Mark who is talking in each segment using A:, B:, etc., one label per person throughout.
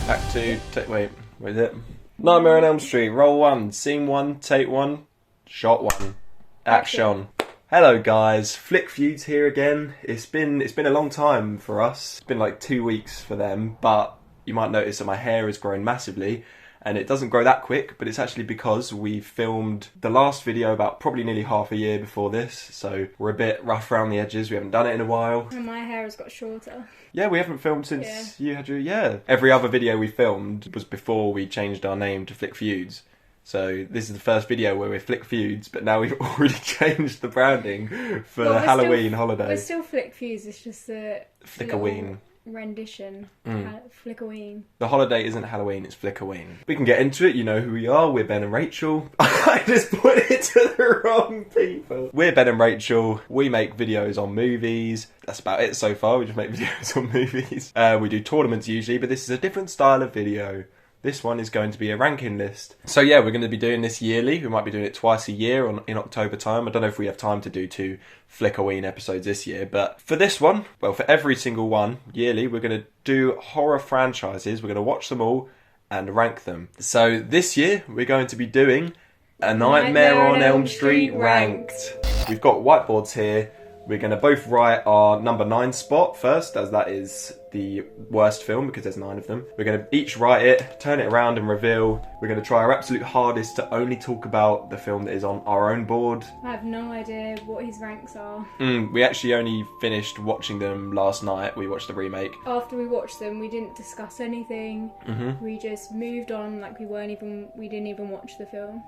A: Act 2, wait is it? Nightmare on Elm Street, roll 1, scene 1, take 1, shot 1, action. Hello guys, Flickfeuds here again. It's been a long time for us. It's been like 2 weeks for them, but you might notice that my hair has grown massively. And it doesn't grow that quick, but it's actually because we filmed the last video about probably nearly half a year before this, so we're a bit rough around the edges, we haven't done it in a while.
B: And my hair has got shorter.
A: Yeah, we haven't filmed since you had your, Every other video we filmed was before we changed our name to Flickfeuds. So this is the first video where we're Flickfeuds, but now we've already changed the branding for the Halloween holiday.
B: We're still Flickfeuds, it's just the
A: Flickoween
B: rendition. Flickoween.
A: The holiday isn't Halloween, it's Flickoween. We can get into it, you know who we are, we're Ben and Rachel. I just put it to the wrong people. We're Ben and Rachel, we make videos on movies. That's about it so far, we just make videos on movies. We do tournaments usually, but this is a different style of video. This one is going to be a ranking list. So yeah, we're going to be doing this yearly. We might be doing it twice a year in October time. I don't know if we have time to do 2 Flickoween episodes this year, but for this one, well, for every single one, yearly, we're going to do horror franchises. We're going to watch them all and rank them. So this year, we're going to be doing A Nightmare on Elm Street ranked. We've got whiteboards here. We're going to both write our number 9 spot first, as that is the worst film because there's 9 of them. We're going to each write it, turn it around and reveal. We're going to try our absolute hardest to only talk about the film that is on our own board.
B: I have no idea what his ranks are.
A: We actually only finished watching them last night. We watched the remake.
B: After we watched them, we didn't discuss anything. We just moved on like we didn't even watch the film.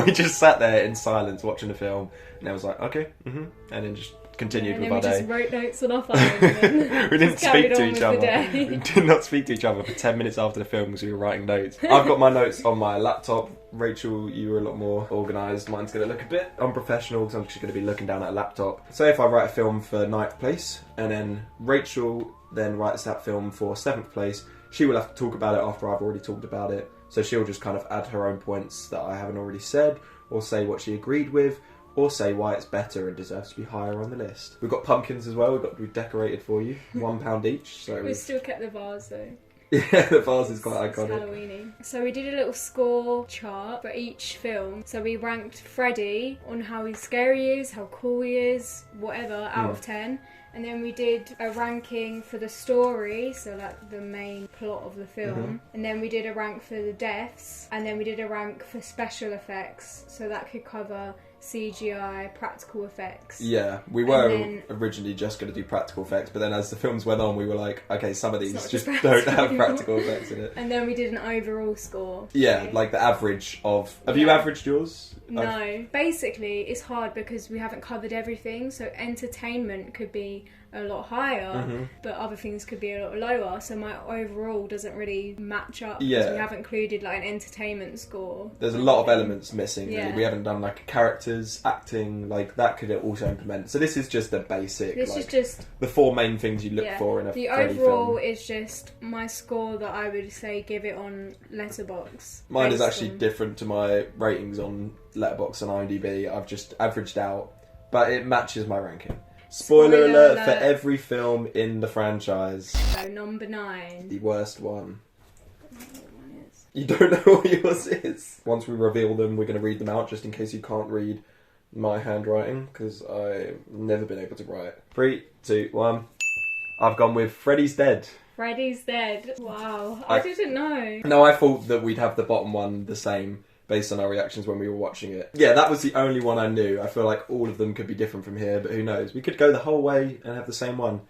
A: We just sat there in silence watching the film and I was like, okay, and then just continued with our day.
B: And then we just wrote notes on our phone and
A: we didn't speak to each other.
B: We
A: did not speak to each other for 10 minutes after the film because we were writing notes. I've got my notes on my laptop. Rachel, you were a lot more organised. Mine's going to look a bit unprofessional because I'm just going to be looking down at a laptop. Say if I write a film for 9th place and then Rachel then writes that film for 7th place, she will have to talk about it after I've already talked about it. So she'll just kind of add her own points that I haven't already said, or say what she agreed with, or say why it's better and deserves to be higher on the list. We've got pumpkins as well, we've decorated for you, £1 each. So
B: we still kept the vase though.
A: Yeah, the vase is quite iconic.
B: It's Halloween-y. So we did a little score chart for each film. So we ranked Freddy on how scary he is, how cool he is, whatever, out of 10. And then we did a ranking for the story, so like the main plot of the film. And then we did a rank for the deaths. And then we did a rank for special effects. So that could cover CGI, practical effects.
A: Yeah, we were originally just going to do practical effects, but then as the films went on, we were like, okay, some of these just don't have practical effects in it.
B: And then we did an overall score.
A: Yeah, like the average of... Have you averaged yours?
B: No. Basically, it's hard because we haven't covered everything, so entertainment could be a lot higher, but other things could be a lot lower, so my overall doesn't really match up because we haven't included like an entertainment score.
A: There's a lot of elements missing, really. We haven't done like characters, acting, like that could also implement. So this is just the basic,
B: this is just
A: the 4 main things you look for in a Freddy film.
B: The overall is just my score that I would say give it on Letterboxd.
A: Mine is actually different to my ratings on Letterboxd and IMDb. I've just averaged out, but it matches my ranking. Spoiler alert for every film in the franchise.
B: So number 9.
A: The worst one. You don't know what yours is. Once we reveal them, we're going to read them out just in case you can't read my handwriting because I've never been able to write. 3, 2, 1. I've gone with Freddy's Dead.
B: Freddy's Dead. Wow. I didn't know.
A: No, I thought that we'd have the bottom one the same based on our reactions when we were watching it. Yeah, that was the only one I knew. I feel like all of them could be different from here, but who knows? We could go the whole way and have the same one.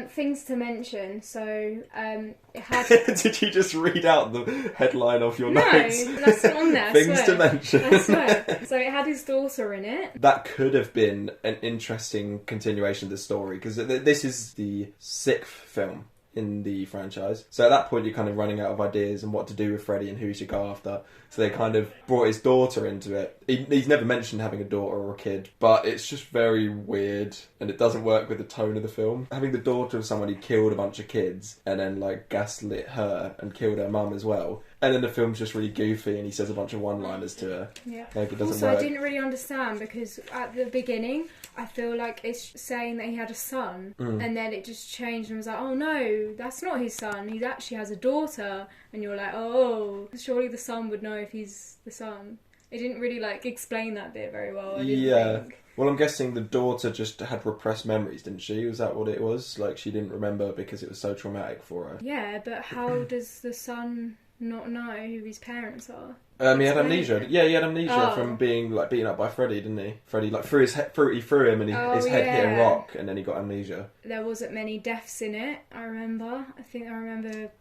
B: Things to mention. So, it had...
A: Did you just read out the headline off your notes?
B: No, that's not on there,
A: Things to mention.
B: I swear. So it had his daughter in it.
A: That could have been an interesting continuation of the story, because this is the 6th film in the franchise. So at that point you're kind of running out of ideas and what to do with Freddy and who you should go after. So they kind of brought his daughter into it. He's never mentioned having a daughter or a kid, but it's just very weird and it doesn't work with the tone of the film. Having the daughter of someone who killed a bunch of kids and then like gaslit her and killed her mum as well. And then the film's just really goofy and he says a bunch of one-liners to her.
B: Yeah.
A: Like it doesn't
B: also,
A: work.
B: I didn't really understand because at the beginning I feel like it's saying that he had a son and then it just changed and was like, oh no, no, that's not his son. He actually has a daughter. And you're like, oh, surely the son would know if he's the son. It didn't really like explain that bit very well. I didn't think.
A: Well, I'm guessing the daughter just had repressed memories, didn't she? Was that what it was? Like, she didn't remember because it was so traumatic for her.
B: Yeah, but how does the son not know who his parents are?
A: He had amnesia. Yeah, he had amnesia from being like beaten up by Freddy, didn't he? Freddy like threw him and his head hit a rock, and then he got amnesia.
B: There wasn't many deaths in it. I remember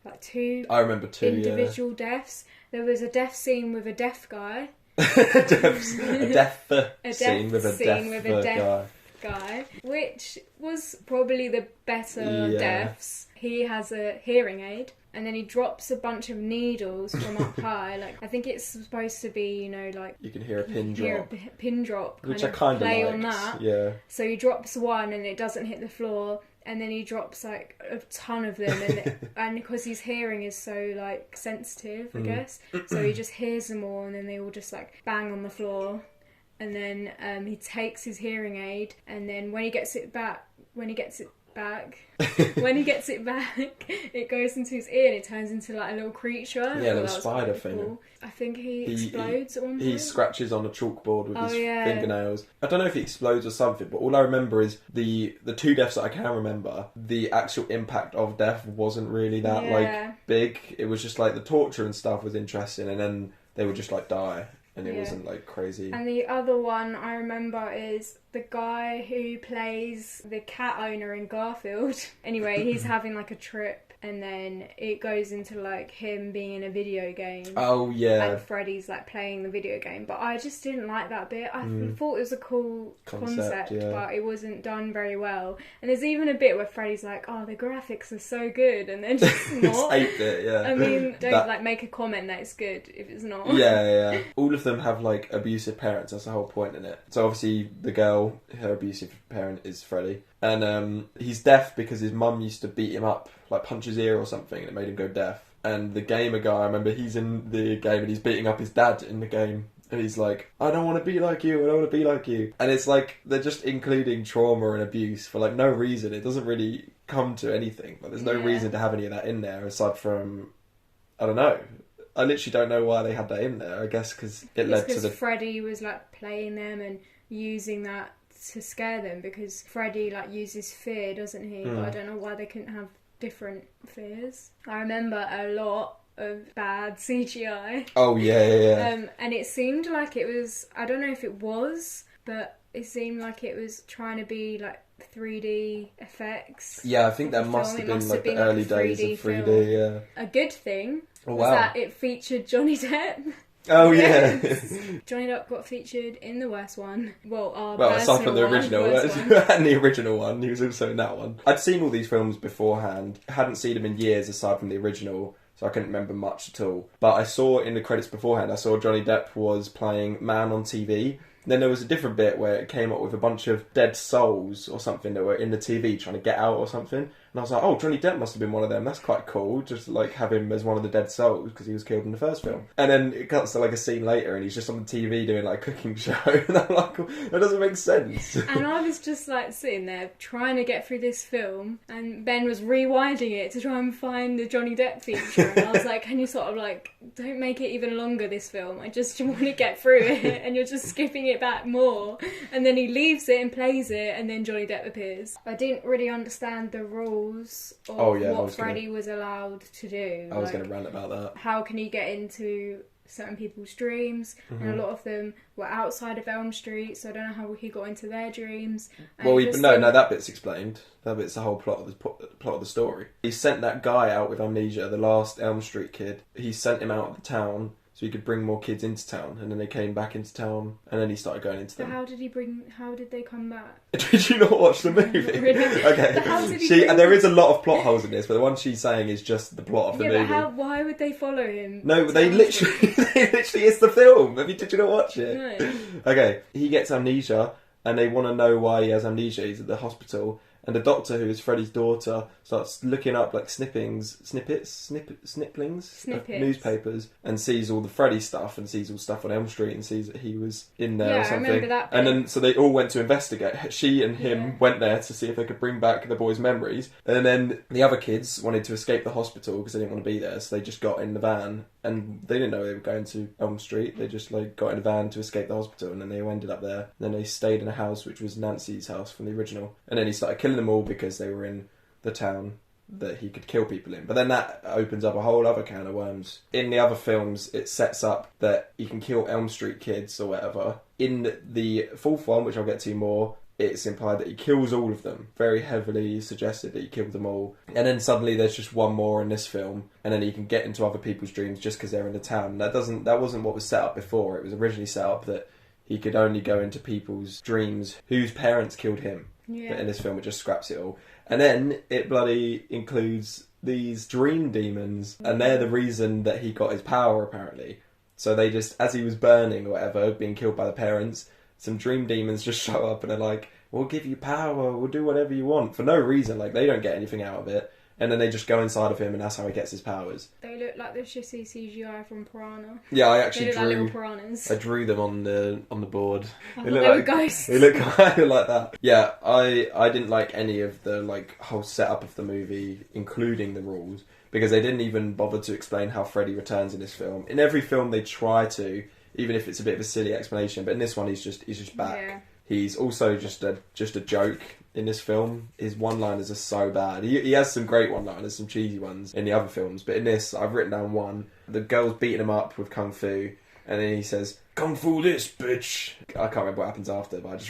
B: like two.
A: I remember two
B: individual deaths. There was a death scene with a deaf guy.
A: a death scene with a deaf
B: guy, which was probably the better deaths. He has a hearing aid, and then he drops a bunch of needles from up high. Like, I think it's supposed to be, you know, like
A: you can hear a pin drop.
B: Which I kind of play
A: liked.
B: On that.
A: Yeah.
B: So he drops one, and it doesn't hit the floor. And then he drops like a ton of them, and because his hearing is so like sensitive, I guess, so he just hears them all, and then they all just like bang on the floor. And then he takes his hearing aid, and then when he gets it back, it goes into his ear and it turns into like a little creature.
A: Yeah, a little spider thing.
B: Cool. I think he explodes at one point.
A: He scratches on a chalkboard with his fingernails. I don't know if he explodes or something, but all I remember is the two deaths that I can remember, the actual impact of death wasn't really that like big. It was just like the torture and stuff was interesting, and then they would just like die. And it wasn't like crazy.
B: And the other one I remember is the guy who plays the cat owner in Garfield. Anyway, he's having like a trip, and then it goes into like him being in a video game.
A: Oh yeah.
B: And Freddy's like playing the video game. But I just didn't like that bit. I thought it was a cool concept, but it wasn't done very well. And there's even a bit where Freddy's like, oh, the graphics are so good, and then just not.
A: It's 8-bit, yeah.
B: I mean, don't like make a comment that it's good if it's not.
A: Yeah. All of them have like abusive parents. That's the whole point in it. So obviously the girl, her abusive parent is Freddy, and he's deaf because his mum used to beat him up, like punch his ear or something, and it made him go deaf. And the gamer guy, I remember he's in the game and he's beating up his dad in the game. And he's like, I don't want to be like you, I don't want to be like you. And it's like, they're just including trauma and abuse for like no reason. It doesn't really come to anything. Like, there's no reason to have any of that in there aside from, I don't know. I literally don't know why they had that in there. I guess because it led to the...
B: Freddy was like playing them and using that to scare them, because Freddy like uses fear, doesn't he? But I don't know why they couldn't have different fears. I remember a lot of bad CGI.
A: Oh yeah.
B: And it seemed like it was, I don't know if it was, but it seemed like it was trying to be like 3D effects.
A: Yeah, I think that must have been like the early days of 3D, yeah.
B: A good thing was that it featured Johnny Depp.
A: Oh yeah.
B: Johnny Depp got featured in the worst one. Well,
A: aside from the original and the original one, he was also in that one. I'd seen all these films beforehand, hadn't seen them in years aside from the original, so I couldn't remember much at all. But I saw in the credits beforehand, I saw Johnny Depp was playing Man on TV. Then there was a different bit where it came up with a bunch of dead souls or something that were in the TV trying to get out or something. And I was like, oh, Johnny Depp must have been one of them. That's quite cool. Just like have him as one of the dead souls because he was killed in the first film. And then it cuts to like a scene later and he's just on the TV doing like a cooking show. And I'm like, that doesn't make sense.
B: And I was just like sitting there trying to get through this film, and Ben was rewinding it to try and find the Johnny Depp feature. And I was like, can you sort of like, don't make it even longer, this film. I just want to get through it, and you're just skipping it back more. And then he leaves it and plays it, and then Johnny Depp appears. I didn't really understand the rules of what Freddy was allowed to do.
A: I was going to rant about that.
B: How can he get into certain people's dreams? And a lot of them were outside of Elm Street, so I don't know how he got into their dreams.
A: Well, that bit's explained. That bit's the whole plot of the story. He sent that guy out with amnesia, the last Elm Street kid. He sent him out of the town so he could bring more kids into town, and then they came back into town, and then he started going into them.
B: How did they come back?
A: Did you not watch the movie?
B: Really?
A: Okay. And there is a lot of plot holes in this, but the one she's saying is just the plot of the movie.
B: But why would they follow him?
A: No, but they literally it's the film. Did you not watch it?
B: No.
A: Okay, he gets amnesia, and they want to know why he has amnesia. He's at the hospital, and the doctor, who is Freddy's daughter, starts looking up like snippings of newspapers, and sees all the Freddy stuff, and sees all stuff on Elm Street, and sees that he was in there or something.
B: I remember that bit.
A: And then so they all went to investigate. She and him went there to see if they could bring back the boy's memories, and then the other kids wanted to escape the hospital because they didn't want to be there, so they just got in the van, and they didn't know they were going to Elm Street. They just like got in a van to escape the hospital, and then they ended up there. And then they stayed in a house which was Nancy's house from the original, and then he started killing them all because they were in the town that he could kill people in. But then that opens up a whole other can of worms. In the other films, it sets up that you can kill Elm Street kids or whatever. In the fourth one, which I'll get to more, it's implied that he kills all of them. Very heavily suggested that he killed them all. And then suddenly there's just one more in this film, and then he can get into other people's dreams just because they're in the town. That wasn't what was set up before. It was originally set up that he could only go into people's dreams whose parents killed him. Yeah. But in this film, it just scraps it all. And then it bloody includes these dream demons, and they're the reason that he got his power, apparently. So they just, as he was burning or whatever, being killed by the parents, some dream demons just show up and are like, we'll give you power, we'll do whatever you want, for no reason. Like, they don't get anything out of it. And then they just go inside of him, and that's how he gets his powers. They
B: look like the shitty CGI from Piranha.
A: Yeah, I actually
B: like little piranhas.
A: I drew them on the board.
B: They were ghosts.
A: They look kind of like that. Yeah, I didn't like any of the like whole setup of the movie, including the rules, because they didn't even bother to explain how Freddy returns in this film. In every film, they try to, even if it's a bit of a silly explanation. But in this one, he's just back. Yeah. He's also just a joke. In this film, his one-liners are so bad. He has some great one-liners, some cheesy ones in the other films, but in this, I've written down one. The girl's beating him up with kung fu, and then he says, "Kung fu this, bitch." I can't remember what happens after, but I just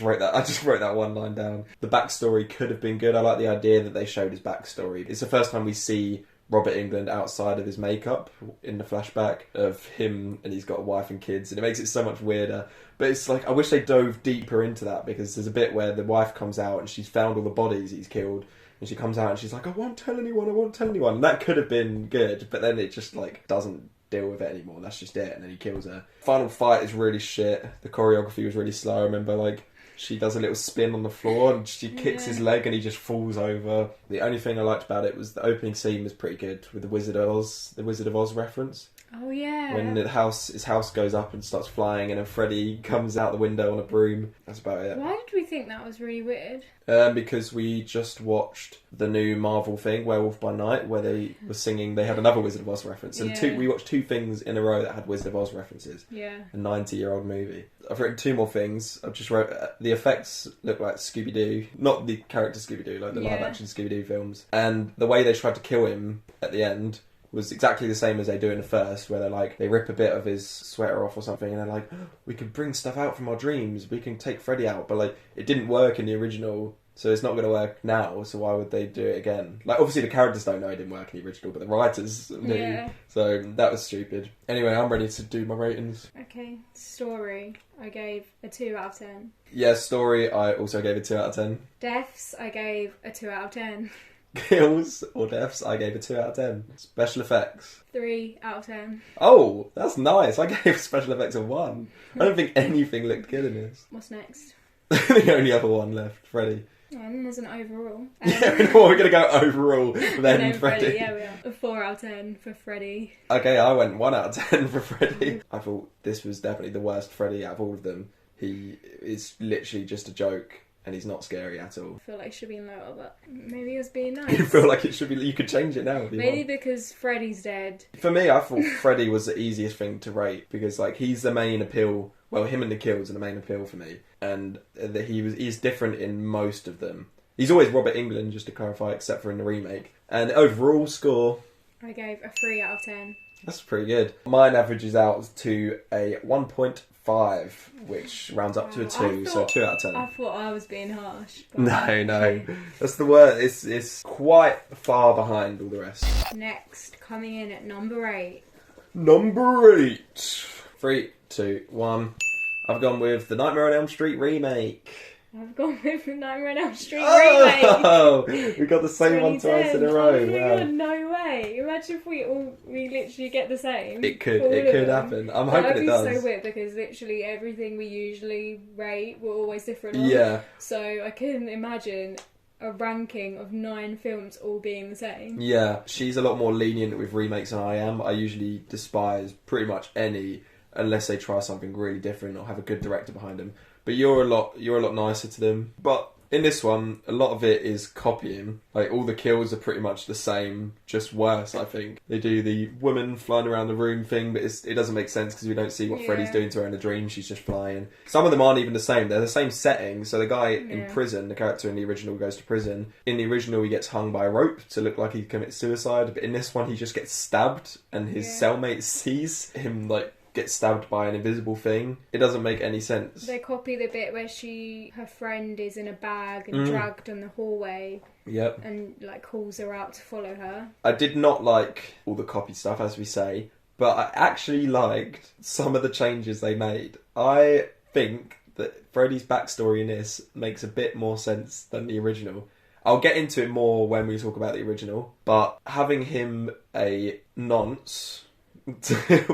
A: wrote that one line down. The backstory could have been good. I like the idea that they showed his backstory. It's the first time we see Robert Englund outside of his makeup in the flashback of him, and he's got a wife and kids, and it makes it so much weirder. But it's like, I wish they dove deeper into that, because there's a bit where the wife comes out and she's found all the bodies he's killed, and she comes out and she's like, I won't tell anyone. And that could have been good, but then it just like doesn't deal with it anymore. That's just it, and then he kills her. Final fight is really shit. The choreography was really slow. I remember like she does a little spin on the floor and she kicks his leg and he just falls over. The only thing I liked about it was the opening scene was pretty good with the Wizard of Oz reference.
B: Oh yeah.
A: When his house goes up and starts flying, and then Freddy comes out the window on a broom. That's about it.
B: Why did we think that was really weird?
A: Because we just watched the new Marvel thing, Werewolf by Night, where they were singing. They had another Wizard of Oz reference, and we watched two things in a row that had Wizard of Oz references.
B: Yeah.
A: A 90-year-old movie. I've written two more things. I've just wrote the effects look like Scooby-Doo, not the character Scooby-Doo, like the live-action Scooby-Doo films, and the way they tried to kill him at the end was exactly the same as they do in the first, where they're like, they rip a bit of his sweater off or something, and they're like, oh, we can bring stuff out from our dreams, we can take Freddy out, but like, it didn't work in the original, so it's not going to work now, so why would they do it again? Like, obviously the characters don't know it didn't work in the original, but the writers knew, so that was stupid. Anyway, I'm ready to do my ratings.
B: Okay, story, I gave a 2 out of 10.
A: Yeah, story, I also gave a 2 out of 10.
B: Deaths, I gave a 2 out of 10.
A: Kills or deaths, I gave a 2 out of 10. Special effects,
B: 3 out of 10.
A: Oh, that's nice. I gave special effects a 1. I don't think anything looked good in this.
B: What's next?
A: The only other one left, Freddy.
B: Oh, and there's an overall.
A: Yeah, we're going to go overall, then Freddy.
B: Yeah, we are. A 4 out of 10 for Freddy.
A: Okay, I went 1 out of 10 for Freddy. I thought this was definitely the worst Freddy out of all of them. He is literally just a joke. And he's not scary at all.
B: I feel like it should be lower, but maybe it was being nice.
A: You feel like it should be... You could change it now if you
B: Maybe
A: want.
B: because Freddy's dead.
A: For me, I thought Freddy was the easiest thing to rate, because like he's the main appeal. Well, him and the kills are the main appeal for me. And he's different in most of them. He's always Robert Englund, just to clarify, except for in the remake. And overall score...
B: I gave a 3 out of 10.
A: That's pretty good. Mine averages out to a 1.5, which rounds up to a 2, so 2 out of 10.
B: I thought I was being harsh.
A: No. That's the word. It's quite far behind all the rest.
B: Next, coming in at number 8.
A: Number 8. 3, 2, 1. I've gone with the Nightmare on Elm Street remake.
B: I've gone with the Nightmare on Elm Street remake.
A: Oh, we got the same one twice in a row.
B: Oh my God, no way! Imagine if we literally get the same.
A: It could happen. I'm hoping it does.
B: That'd be so weird, because literally everything we usually rate were always different.
A: Yeah.
B: So I couldn't imagine a ranking of 9 films all being the same.
A: Yeah, she's a lot more lenient with remakes than I am. I usually despise pretty much any, unless they try something really different or have a good director behind them. But you're a lot nicer to them. But in this one, a lot of it is copying. Like, all the kills are pretty much the same, just worse, I think. They do the woman flying around the room thing, but it doesn't make sense because we don't see what Freddy's doing to her in a dream. She's just flying. Some of them aren't even the same. They're the same setting. So the guy in prison, the character in the original, goes to prison. In the original, he gets hung by a rope to look like he commits suicide. But in this one, he just gets stabbed, and his cellmate sees him, like, get stabbed by an invisible thing. It doesn't make any sense.
B: They copy the bit where her friend is in a bag and dragged on the hallway.
A: Yep.
B: And like calls her out to follow her.
A: I did not like all the copy stuff, as we say, but I actually liked some of the changes they made. I think that Freddy's backstory in this makes a bit more sense than the original. I'll get into it more when we talk about the original, but having him a nonce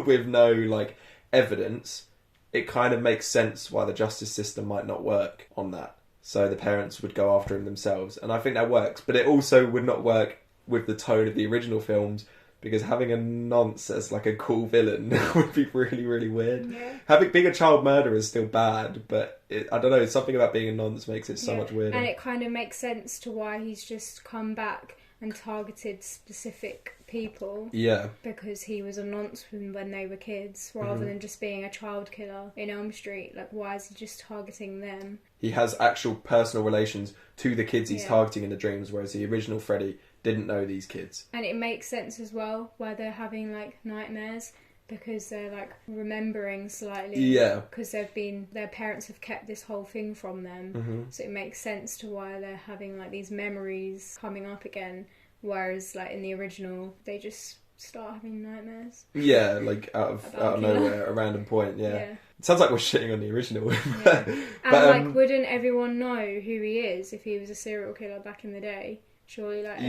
A: with no like evidence, it kind of makes sense why the justice system might not work on that. So the parents would go after him themselves, and I think that works. But it also would not work with the tone of the original films, because having a nonce as like a cool villain would be really, really weird. Yeah. Being a child murderer is still bad, but I don't know, something about being a nonce makes it so much weirder.
B: And it kind of makes sense to why he's just come back and targeted specific people.
A: Yeah.
B: Because he was a nonce when they were kids, rather than just being a child killer in Elm Street. Like, why is he just targeting them? He
A: has actual personal relations to the kids he's targeting in the dreams, whereas the original Freddy didn't know these kids.
B: And it makes sense as well why they're having like nightmares, because they're like remembering slightly.
A: Yeah.
B: Because their parents have kept this whole thing from them. So it makes sense to why they're having like these memories coming up again. Whereas like in the original, they just start having nightmares.
A: Yeah, like out of nowhere, a random point. Yeah. It sounds like we're shitting on the original. But,
B: like, wouldn't everyone know who he is if he was a serial killer back in the day? Surely, like,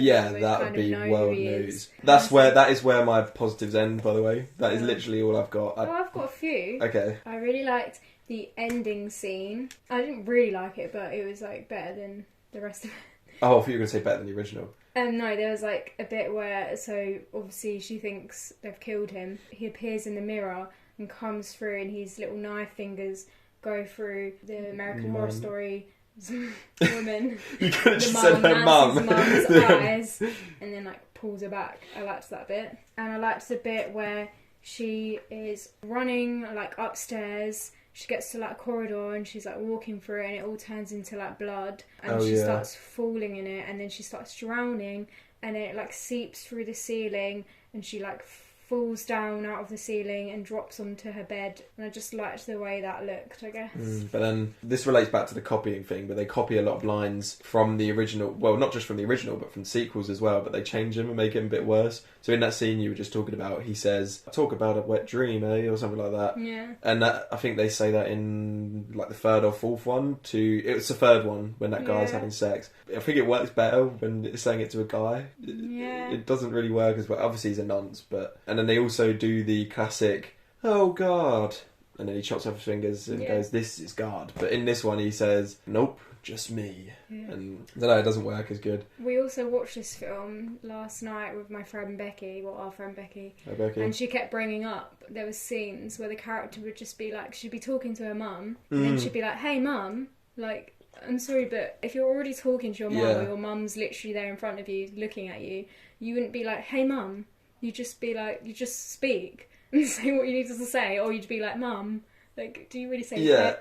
A: that would be world news. That is where my positives end. By the way, that is literally all I've got.
B: I've got a few.
A: Okay.
B: I really liked the ending scene. I didn't really like it, but it was like better than the rest of it.
A: Oh, I thought you were going to say better than the original.
B: No, there was like a bit where, so obviously she thinks they've killed him. He appears in the mirror and comes through, and his little knife fingers go through the American Horror Story woman.
A: You could have just said her mum.
B: Mum's eyes, and then like pulls her back. I liked that bit. And I liked the bit where she is running like upstairs. She gets to like a corridor and she's like walking through it, and it all turns into like blood, and she starts falling in it, and then she starts drowning, and then it like seeps through the ceiling, and she like falls down out of the ceiling and drops onto her bed. And I just liked the way that looked, I guess.
A: But then this relates back to the copying thing, but they copy a lot of lines from the original. Well, not just from the original, but from sequels as well, but they change them and make it a bit worse. So in that scene you were just talking about, he says, "Talk about a wet dream, eh?" or something like that.
B: Yeah.
A: And I think they say that in like the third or fourth one. It was the third one when that guy's having sex. I think it works better when it's saying it to a guy.
B: Yeah.
A: It doesn't really work as well. Obviously he's a nonce, but... And then they also do the classic, "Oh God," and then he chops off his fingers and goes, "This is God." But in this one he says, "Nope, just me." And I don't know, it doesn't work as good.
B: We also watched this film last night with my friend Becky, our friend Becky.
A: Hi, Becky.
B: And she kept bringing up, there was scenes where the character would just be like, she'd be talking to her mum, and then she'd be like, "Hey mum, like, I'm sorry, but if you're already talking to your mum, or your mum's literally there in front of you looking at you, you wouldn't be like, 'Hey mum.' You just be like, you just speak and say what you need to say," or you'd be like, "Mum, like, do you really say,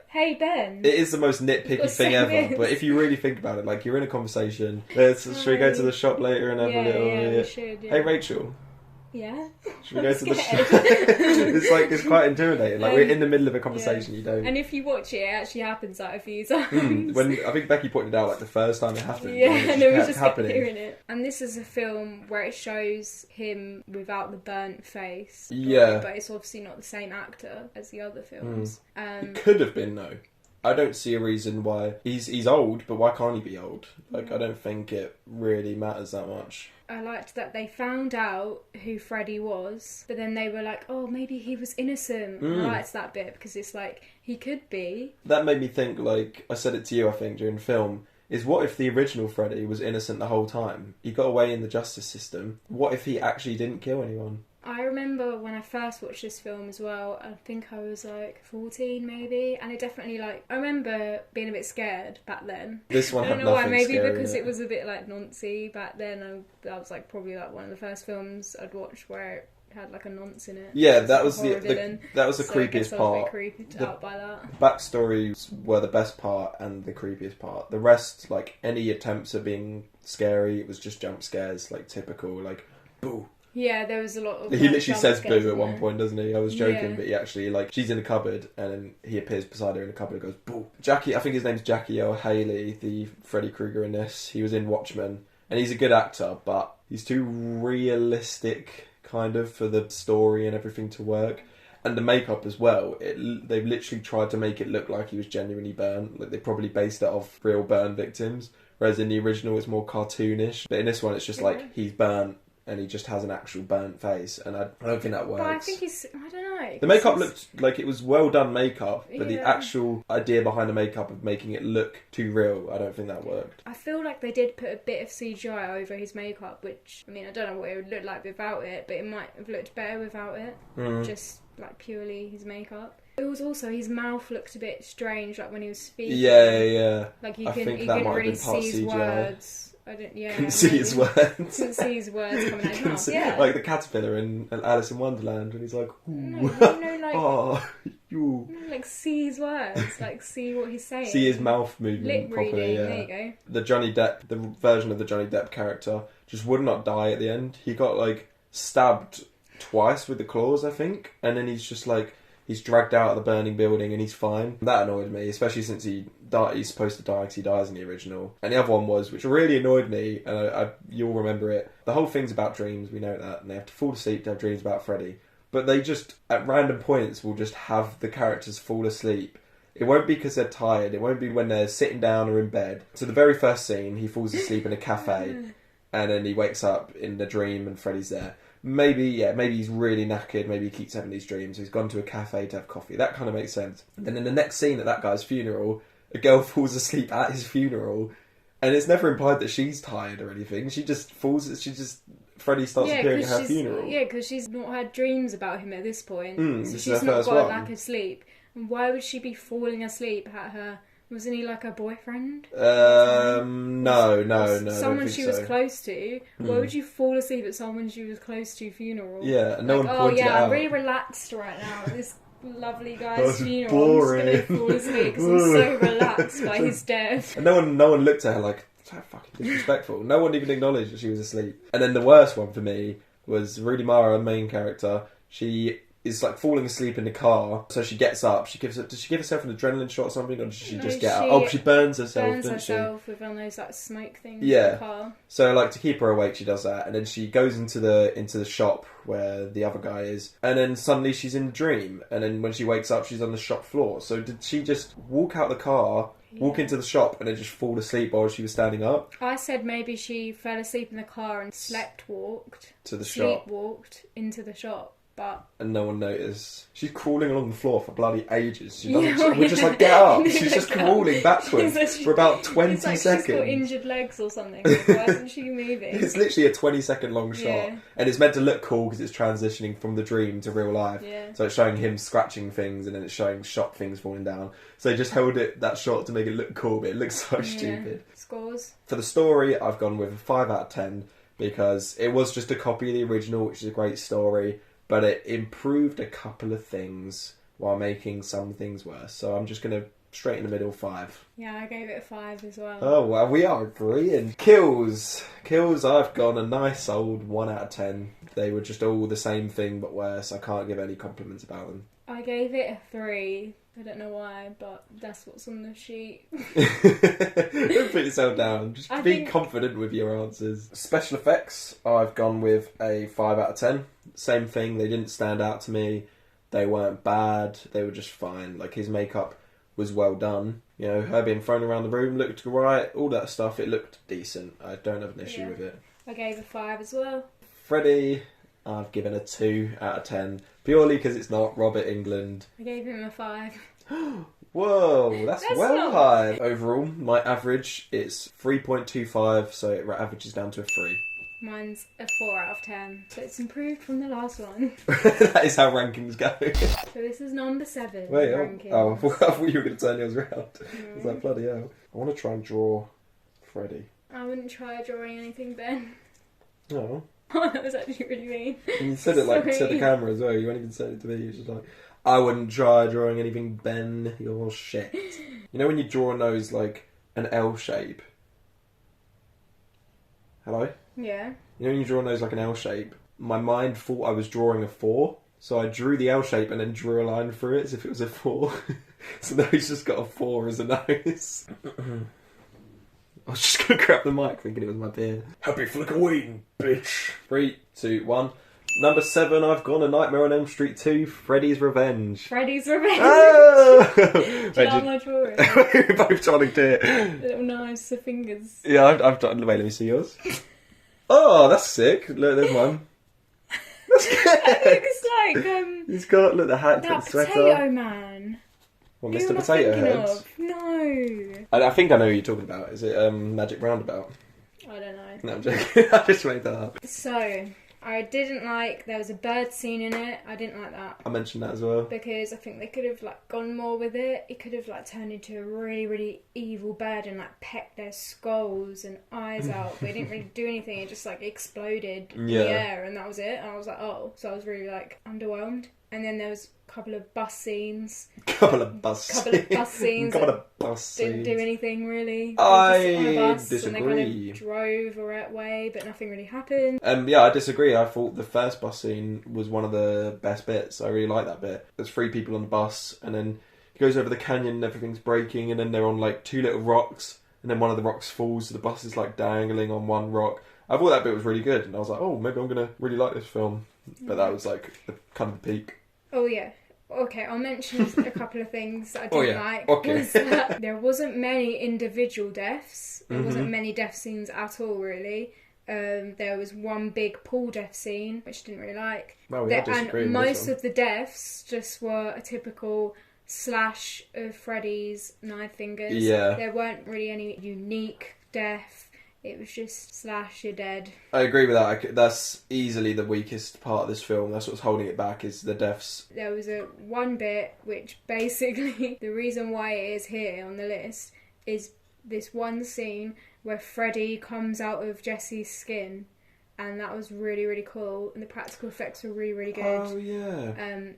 B: hey Ben?"
A: It is the most nitpicky thing ever, but if you really think about it, like, you're in a conversation, should we go to the shop later and have a little...
B: Yeah, we should,
A: "Hey Rachel,
B: Yeah.
A: should we go to the shop?" It's quite intimidating. Like, we're in the middle of a conversation, you don't...
B: And if you watch it, it actually happens like a few times.
A: When I think Becky pointed out, like, the first time it happened.
B: And then we just kept hearing it. And this is a film where it shows him without the burnt face.
A: Yeah.
B: But it's obviously not the same actor as the other films.
A: It could have been, though. I don't see a reason why... He's old, but why can't he be old? Like, I don't think it really matters that much.
B: I liked that they found out who Freddy was, but then they were like, "Oh, maybe he was innocent." I liked that bit, because it's like, he could be.
A: That made me think, like, I said it to you, I think, during the film, is what if the original Freddy was innocent the whole time? He got away in the justice system. What if he actually didn't kill anyone?
B: I remember when I first watched this film as well, I think I was like 14 maybe, and it definitely like, I remember being a bit scared back then.
A: This one
B: I
A: had
B: don't know why,
A: nothing
B: maybe
A: scary
B: because
A: in
B: it was a bit like noncy back then. That was like probably like one of the first films I'd watched where it had like a nonce in it.
A: Yeah,
B: It
A: that
B: like
A: was
B: a horror villain.
A: that was the
B: So I guess
A: creepiest
B: I was a
A: part.
B: bit creeped out by that.
A: Backstories were the best part and the creepiest part. The rest, like any attempts at being scary, it was just jump scares, like typical, like boo.
B: Yeah, there was a lot of.
A: He
B: like,
A: literally
B: jump
A: says
B: scares
A: boo at
B: in
A: one
B: there.
A: point, doesn't he? I was joking,
B: Yeah.
A: but he actually, like, she's in a cupboard and then he appears beside her in a cupboard and goes boo. Jackie, I think his name's Jackie L. Haley, the Freddy Krueger in this. He was in Watchmen and he's a good actor, but he's too realistic, kind of, for the story and everything to work. And the makeup as well. They've literally tried to make it look like he was genuinely burnt. Like they probably based it off real burn victims. Whereas in the original, it's more cartoonish. But in this one, it's just like he's burnt and he just has an actual burnt face. And I don't think that works.
B: But I think I don't know.
A: The makeup looked like it was well done makeup, but the
B: Yeah.
A: actual idea behind the makeup of making it look too real, I don't think that worked.
B: I feel like they did put a bit of CGI over his makeup, which, I mean, I don't know what it would look like without it, but it might have looked better without it. Just, like, purely his makeup. It was also, his mouth looked a bit strange, like, when he was speaking.
A: Yeah.
B: Like,
A: I think
B: you
A: that
B: couldn't
A: might have
B: really
A: been part
B: see his
A: CGI.
B: words.
A: Couldn't see his words.
B: Couldn't see his words coming out his mouth, yeah.
A: Like the caterpillar in Alice in Wonderland, and he's like, ooh.
B: No, like...
A: Oh, you.
B: Like, see his words. Like, see what he's saying.
A: See his mouth movement
B: Lip
A: properly,
B: reading,
A: yeah.
B: there you go.
A: The Johnny Depp, the version of the Johnny Depp character, just would not die at the end. He got, like, stabbed twice with the claws, I think, and then he's just, like, he's dragged out of the burning building and he's fine. That annoyed me, especially since he's supposed to die because he dies in the original. And the other one was, which really annoyed me, and you'll remember it, the whole thing's about dreams, we know that, and they have to fall asleep to have dreams about Freddy. But they just, at random points, will just have the characters fall asleep. It won't be because they're tired, it won't be when they're sitting down or in bed. So the very first scene, he falls asleep in a cafe, and then he wakes up in the dream and Freddy's there. Maybe he's really knackered, maybe he keeps having these dreams, so he's gone to a cafe to have coffee. That kind of makes sense. And then in the next scene at that guy's funeral, a girl falls asleep at his funeral, and it's never implied that she's tired or anything. Freddy starts appearing at her funeral.
B: Yeah, because she's not had dreams about him at this point. So
A: this is
B: she's
A: her
B: not
A: first
B: got a
A: one.
B: lack of sleep. And why would she be falling asleep at her? Wasn't he like her boyfriend?
A: No.
B: Someone she was close to. Why would you fall asleep at someone she was close to funeral?
A: Yeah, and no one pointed it
B: I'm
A: out.
B: really relaxed right now at this lovely guy's
A: That's
B: funeral.
A: boring.
B: I'm just going to fall asleep because I'm so relaxed by his death.
A: And no one looked at her like, so fucking disrespectful. No one even acknowledged that she was asleep. And then the worst one for me was Rudy Mara, the main character. She is like falling asleep in the car, so she gets up. Does she give herself an adrenaline shot or something, or does she just get up? Oh, she burns herself, doesn't she?
B: With one of those like smoke things
A: Yeah.
B: in the car.
A: So like to keep her awake, she does that, and then she goes into the shop where the other guy is, and then suddenly she's in a dream, and then when she wakes up, she's on the shop floor. So did she just walk out the car, walk into the shop, and then just fall asleep while she was standing up?
B: I said maybe she fell asleep in the car and sleepwalked
A: To the shop.
B: Sleepwalked into the shop. But
A: and no one noticed. She's crawling along the floor for bloody ages. She
B: Yeah,
A: doesn't, we're just
B: yeah.
A: like, get up. She's just crawling backwards for about 20
B: it's like
A: seconds.
B: She's got injured legs or something. Why isn't she moving?
A: It's literally a 20-second long shot.
B: Yeah.
A: And it's meant to look cool because it's transitioning from the dream to real life.
B: Yeah.
A: So it's showing him scratching things and then it's showing shop things falling down. So they just held that shot to make it look cool, but it looks so stupid.
B: Scores?
A: For the story, I've gone with a 5 out of 10 because it was just a copy of the original, which is a great story. But it improved a couple of things while making some things worse. So I'm just going to straight in the middle 5.
B: Yeah, I gave it a 5 as well.
A: Oh, well, we are agreeing. Kills, I've gone a nice old 1 out of 10. They were just all the same thing but worse. I can't give any compliments about them.
B: I gave it a 3. I don't know why, but that's what's on the sheet.
A: Don't put yourself down. Just
B: I
A: be
B: think-
A: confident with your answers. Special effects, I've gone with a 5 out of 10. Same thing, they didn't stand out to me. They weren't bad. They were just fine. Like, his makeup was well done. You know, her being thrown around the room looked right. All that stuff, it looked decent. I don't have an issue with it.
B: I gave a 5 as well.
A: Freddy, I've given a 2 out of 10. Purely because it's not Robert Englund.
B: I gave him a 5.
A: Whoa, that's
B: That's
A: well
B: not-
A: high. Overall, my average is 3.25, so it averages down to a 3.
B: Mine's a 4 out of 10. So it's improved from the last one.
A: That is how rankings go.
B: So this is number 7.
A: Wait,
B: rankings.
A: I thought you were going to turn yours around. I was like, bloody hell. I want to try and draw Freddy.
B: I wouldn't try drawing anything, Ben.
A: No.
B: Oh, that was actually really mean.
A: And you said it like to the camera as well. You weren't even saying it to me. You were just like, I wouldn't try drawing anything, Ben. You're shit. You know when you draw a nose like an L shape? Hello?
B: Yeah.
A: You know when you draw a nose like an L shape? My mind thought I was drawing a 4. So I drew the L shape and then drew a line through it as if it was a 4. So now he's just got a 4 as a nose. I was just going to grab the mic thinking it was my beard. Happy Flickoween, bitch. 3, 2, 1. Number 7, I've gone A Nightmare on Elm Street 2, Freddy's Revenge.
B: Freddy's Revenge.
A: Oh!
B: Do you know how my drawing?
A: We're both trying to do it.
B: Little knives, the fingers.
A: Yeah, I've done. Wait, let me see yours. Oh, that's sick. Look, there's one. That's good.
B: It looks like
A: He's got, look, the hat,
B: that
A: the sweater.
B: Potato Man.
A: Well,
B: Who
A: Mr.
B: am I
A: Potato
B: thinking
A: Head.
B: of? No.
A: I think I know who you're talking about. Is it Magic Roundabout?
B: I don't know.
A: No, I'm joking. I just made that up.
B: So, I didn't like, there was a bird scene in it. I didn't like that.
A: I mentioned that as well.
B: Because I think they could have like gone more with it. It could have like turned into a really, really evil bird and like pecked their skulls and eyes out. But it didn't really do anything. It just like exploded in the air and that was it. And I was like, oh. So I was really like underwhelmed. And then there was a couple of bus scenes.
A: Couple of bus
B: Didn't do anything really. They were just on a bus
A: disagree.
B: And they kind of drove the right way, but nothing really happened.
A: Yeah, I disagree. I thought the first bus scene was one of the best bits. I really like that bit. There's 3 people on the bus, and then he goes over the canyon and everything's breaking, and then they're on like 2 little rocks, and then one of the rocks falls, so the bus is like dangling on one rock. I thought that bit was really good, and I was like, oh, maybe I'm going to really like this film. But that was like the kind of the peak.
B: Oh yeah. Okay, I'll mention a couple of things that I didn't like.
A: Okay.
B: Was that there wasn't many individual deaths. There wasn't many death scenes at all, really. There was one big pool death scene, which I didn't really like.
A: Well, I disagree.
B: And most of the deaths just were a typical slash of Freddy's knife fingers.
A: Yeah.
B: There weren't really any unique death. It was just slash, you're dead.
A: I agree with that. That's easily the weakest part of this film. That's what's holding it back, is the deaths.
B: There was one bit which basically, the reason why it is here on the list is this one scene where Freddy comes out of Jesse's skin. And that was really, really cool. And the practical effects were really, really good.
A: Oh, yeah.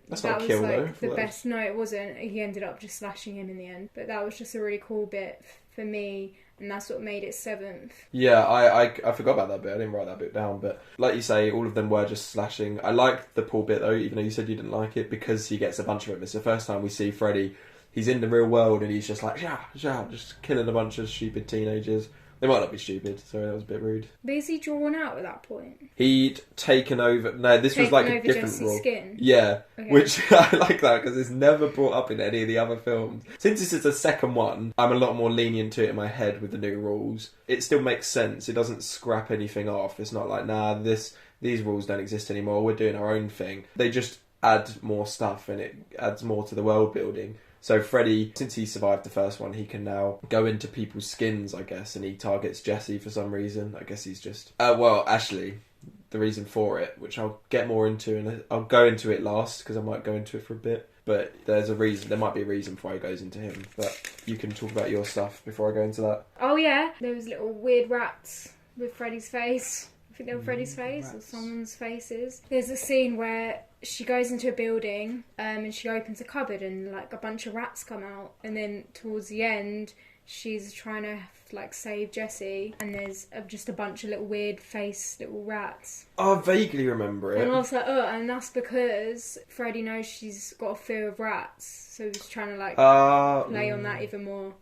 A: That's
B: that
A: not a
B: was
A: kill,
B: like
A: though.
B: the best. No, it wasn't. He ended up just slashing him in the end. But that was just a really cool bit for me. And that's what made it 7th.
A: Yeah, I forgot about that bit. I didn't write that bit down. But like you say, all of them were just slashing. I liked the pool bit, though, even though you said you didn't like it, because he gets a bunch of them. It's the first time we see Freddy. He's in the real world, and he's just like, just killing a bunch of stupid teenagers. They might not be stupid, so that was a bit rude.
B: But is he drawn out at that point?
A: He'd taken over... No, this was like a different
B: Jesse's
A: role.
B: skin?
A: Yeah,
B: Okay.
A: which I like that, because it's never brought up in any of the other films. Since this is the second one, I'm a lot more lenient to it in my head with the new rules. It still makes sense. It doesn't scrap anything off. It's not like, nah, these rules don't exist anymore. We're doing our own thing. They just add more stuff, and it adds more to the world building. So Freddy, since he survived the first one, he can now go into people's skins, I guess, and he targets Jesse for some reason. I guess he's just... actually, the reason for it, which I'll get more into, and I'll go into it last, because I might go into it for a bit. But there's a reason. There might be a reason why he goes into him. But you can talk about your stuff before I go into that.
B: Oh yeah, there was little weird rats with Freddy's face. I think they were Freddy's face or someone's faces. There's a scene where she goes into a building and she opens a cupboard and like a bunch of rats come out. And then towards the end, she's trying to like save Jesse, and there's just a bunch of little weird face little rats.
A: I vaguely remember it.
B: And I was like, oh, and that's because Freddy knows she's got a fear of rats, so he's trying to like play on that even more.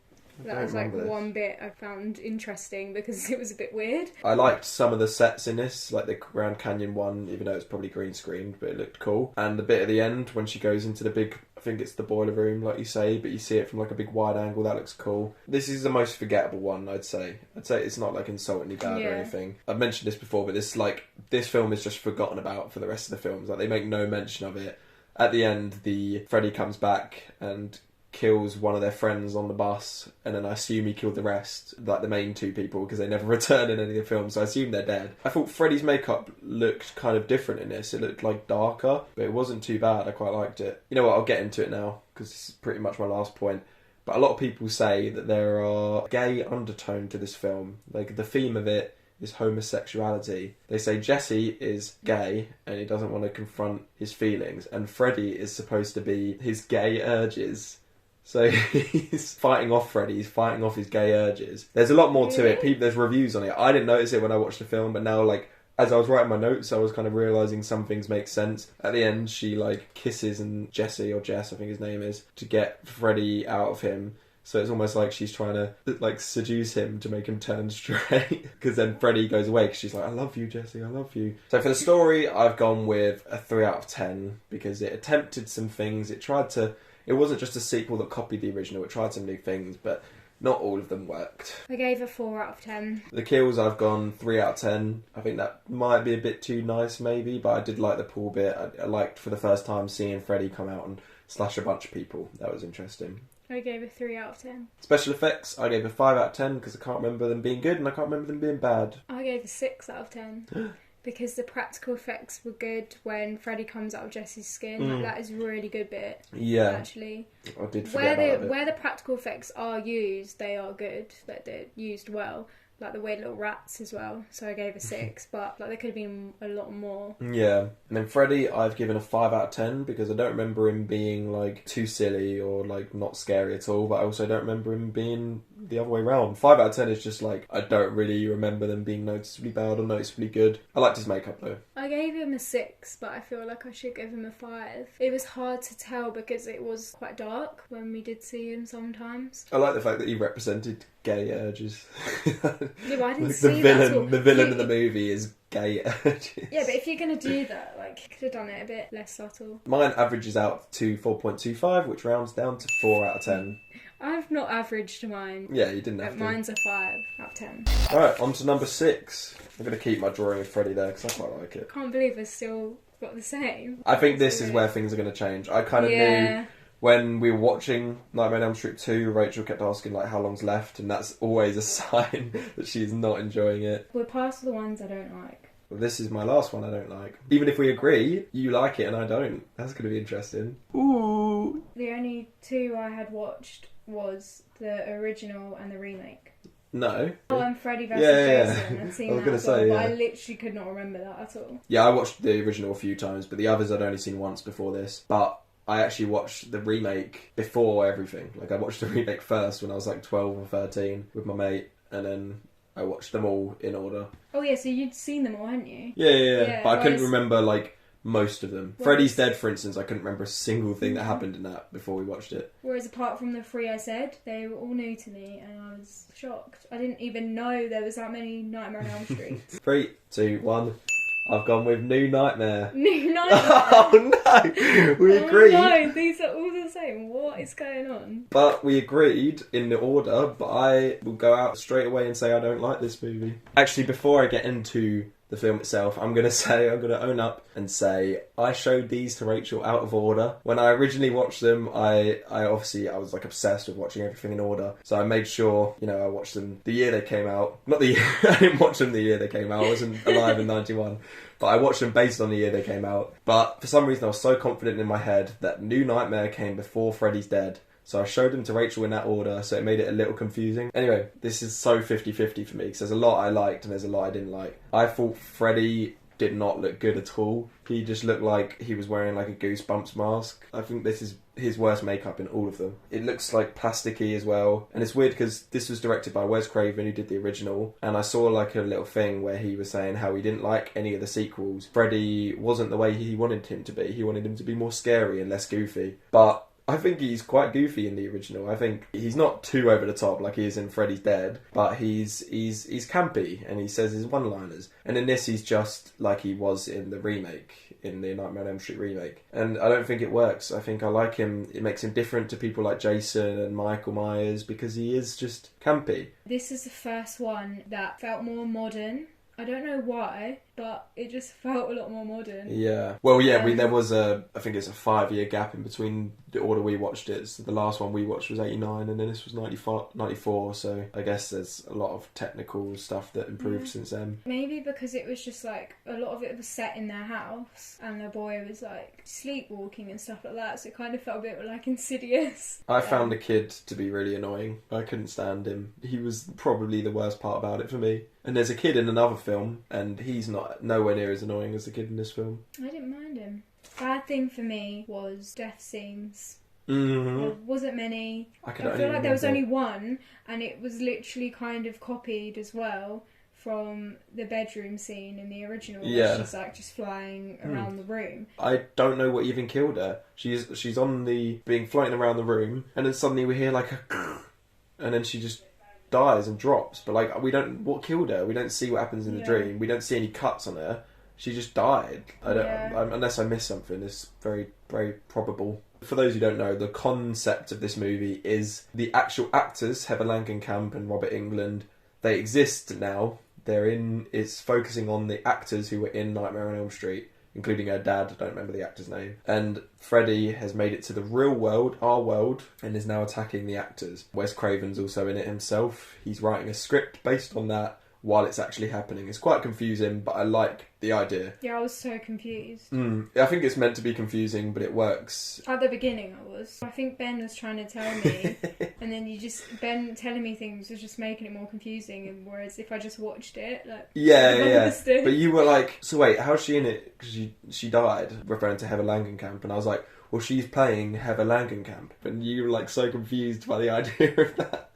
B: That was like one bit I found interesting because it was a bit weird.
A: I liked some of the sets in this, like the Grand Canyon one, even though it's probably green screened, but it looked cool. And the bit at the end when she goes into the big, I think it's the boiler room, like you say, but you see it from like a big wide angle. That looks cool. This is the most forgettable one, I'd say. I'd say it's not like insultingly bad or anything. I've mentioned this before, but this film is just forgotten about for the rest of the films. Like they make no mention of it. At the end, the Freddy comes back and kills one of their friends on the bus, and then I assume he killed the rest, like the main 2 people, because they never return in any of the films, so I assume they're dead. I thought Freddy's makeup looked kind of different in this. It looked like darker, but it wasn't too bad. I quite liked it. You know what, I'll get into it now, because this is pretty much my last point. But a lot of people say that there are gay undertone to this film. Like, the theme of it is homosexuality. They say Jesse is gay and he doesn't want to confront his feelings, and Freddy is supposed to be his gay urges. So he's fighting off Freddy, he's fighting off his gay urges. There's a lot more to it. There's reviews on it. I didn't notice it when I watched the film, but now, like, as I was writing my notes, I was kind of realising some things make sense. At the end, she, like, kisses and Jesse, or Jess, I think his name is, to get Freddy out of him. So it's almost like she's trying to, like, seduce him to make him turn straight. Because then Freddy goes away because she's like, I love you, Jesse, I love you. So for the story, I've gone with a 3 out of 10 because it attempted some things. It wasn't just a sequel that copied the original. It tried some new things, but not all of them worked.
B: I gave a 4 out of 10.
A: The kills, I've gone 3 out of 10. I think that might be a bit too nice, maybe, but I did like the pool bit. I liked, for the first time, seeing Freddy come out and slash a bunch of people. That was interesting.
B: I gave a 3 out of 10.
A: Special effects, I gave a 5 out of 10 because I can't remember them being good and I can't remember them being bad.
B: I gave a 6 out of 10. Because the practical effects were good when Freddy comes out of Jesse's skin. Like, that is a really good bit. Yeah. Actually.
A: I did forget about that.
B: Where the practical effects are used, they are good. Like, they're used well. Like the weird little rats as well. So I gave a 6, but like there could have been a lot more.
A: Yeah. And then Freddy, I've given a 5 out of 10 because I don't remember him being like too silly or like not scary at all, but I also don't remember him being the other way around. 5 out of 10 is just like, I don't really remember them being noticeably bad or noticeably good. I liked his makeup though.
B: I gave him a 6, but I feel like I should give him a 5. It was hard to tell because it was quite dark when we did see him sometimes.
A: I like the fact that he represented gay urges.
B: Yeah, but I didn't
A: like
B: see that at all.
A: The villain of the movie is gay urges.
B: Yeah, but if you're going to do that, like, you could have done it a bit less subtle.
A: Mine averages out to 4.25, which rounds down to 4 out of 10.
B: I've not averaged mine.
A: Yeah, you didn't have to.
B: Mine's a 5 out of 10.
A: Alright, on to number 6. I'm going to keep my drawing of Freddy there because I quite like it.
B: Can't believe I still got the same.
A: I think this is where things are going to change. I kind of knew when we were watching Nightmare on Elm Street 2, Rachel kept asking like how long's left, and that's always a sign that she's not enjoying it.
B: We're past the ones I don't like.
A: Well, this is my last one I don't like. Even if we agree, you like it and I don't. That's going to be interesting. Ooh.
B: The only 2 I had watched was the original and the remake.
A: No.
B: Oh, and Freddy vs. Jason. I'd seen that as well,
A: but
B: I literally could not remember that at all.
A: Yeah, I watched the original a few times, but the others I'd only seen once before this. But I actually watched the remake before everything. Like, I watched the remake first when I was like 12 or 13 with my mate, and then I watched them all in order.
B: Oh yeah, so you'd seen them all, hadn't you?
A: Yeah. But I couldn't remember like most of them. Freddy's Dead, for instance, I couldn't remember a single thing that happened in that before we watched it.
B: Whereas apart from the 3 I said, they were all new to me and I was shocked. I didn't even know there was that many Nightmare on Elm Street.
A: 3, 2, 1. I've gone with New Nightmare.
B: New Nightmare?
A: Oh no! We agreed.
B: No, these are all the same. What is going on?
A: But we agreed in the order, but I will go out straight away and say I don't like this movie. Actually, before I get into the film itself, I'm going to own up and say I showed these to Rachel out of order. When I originally watched them, I was like obsessed with watching everything in order. So I made sure, I watched them the year they came out. Not the year, I didn't watch them the year they came out. I wasn't alive in 91. But I watched them based on the year they came out. But for some reason I was so confident in my head that New Nightmare came before Freddy's Dead. So I showed them to Rachel in that order, so it made it a little confusing. Anyway, this is so 50-50 for me, because there's a lot I liked and there's a lot I didn't like. I thought Freddy did not look good at all. He just looked like he was wearing like a Goosebumps mask. I think this is his worst makeup in all of them. It looks like plasticky as well. And it's weird because this was directed by Wes Craven, who did the original. And I saw like a little thing where he was saying how he didn't like any of the sequels. Freddy wasn't the way he wanted him to be. He wanted him to be more scary and less goofy. But I think he's quite goofy in the original. I think he's not too over the top like he is in Freddy's Dead, but he's campy and he says his one-liners. And in this, he's just like he was in the remake, in the Nightmare on Elm Street remake. And I don't think it works. I think I like him. It makes him different to people like Jason and Michael Myers because he is just campy.
B: This is the first one that felt more modern. I don't know why. but it just felt a lot more modern.
A: Yeah. Well, yeah, there was I think it's a 5-year gap in between the order we watched it. So the last one we watched was 89 and then this was 94, so I guess there's a lot of technical stuff that improved since then.
B: Maybe because it was just like, a lot of it was set in their house and the boy was like sleepwalking and stuff like that, so it kind of felt a bit like Insidious.
A: I found the kid to be really annoying. I couldn't stand him. He was probably the worst part about it for me. And there's a kid in another film, and he's nowhere near as annoying as the kid in this film.
B: I didn't mind him. Bad thing for me was death scenes.
A: Mm-hmm.
B: There wasn't many.
A: I
B: feel like there was only one, and it was literally kind of copied as well from the bedroom scene in the original. Where she's like just flying around the room.
A: I don't know what even killed her. She's on being floating around the room, and then suddenly we hear like a, and then she just dies and drops. But like what killed her? We don't see what happens in the dream. We don't see any cuts on her. She just died. Unless I missed something. It's very, very probable. For those who don't know, the concept of this movie is the actual actors, Heather Langenkamp and Robert Englund, they exist now. It's focusing on the actors who were in Nightmare on Elm Street, including her dad, I don't remember the actor's name. And Freddy has made it to the real world, our world, and is now attacking the actors. Wes Craven's also in it himself. He's writing a script based on that while it's actually happening. It's quite confusing, but I like the idea.
B: Yeah, I was so confused.
A: I think it's meant to be confusing, but it works.
B: At the beginning I was. I think Ben was trying to tell me, and then Ben telling me things was just making it more confusing, and whereas if I just watched it, like...
A: Yeah. But you were like, so wait, how's she in it? Because she died, referring to Heather Langenkamp, and I was like, well, she's playing Heather Langenkamp. And you were like so confused by the idea of that.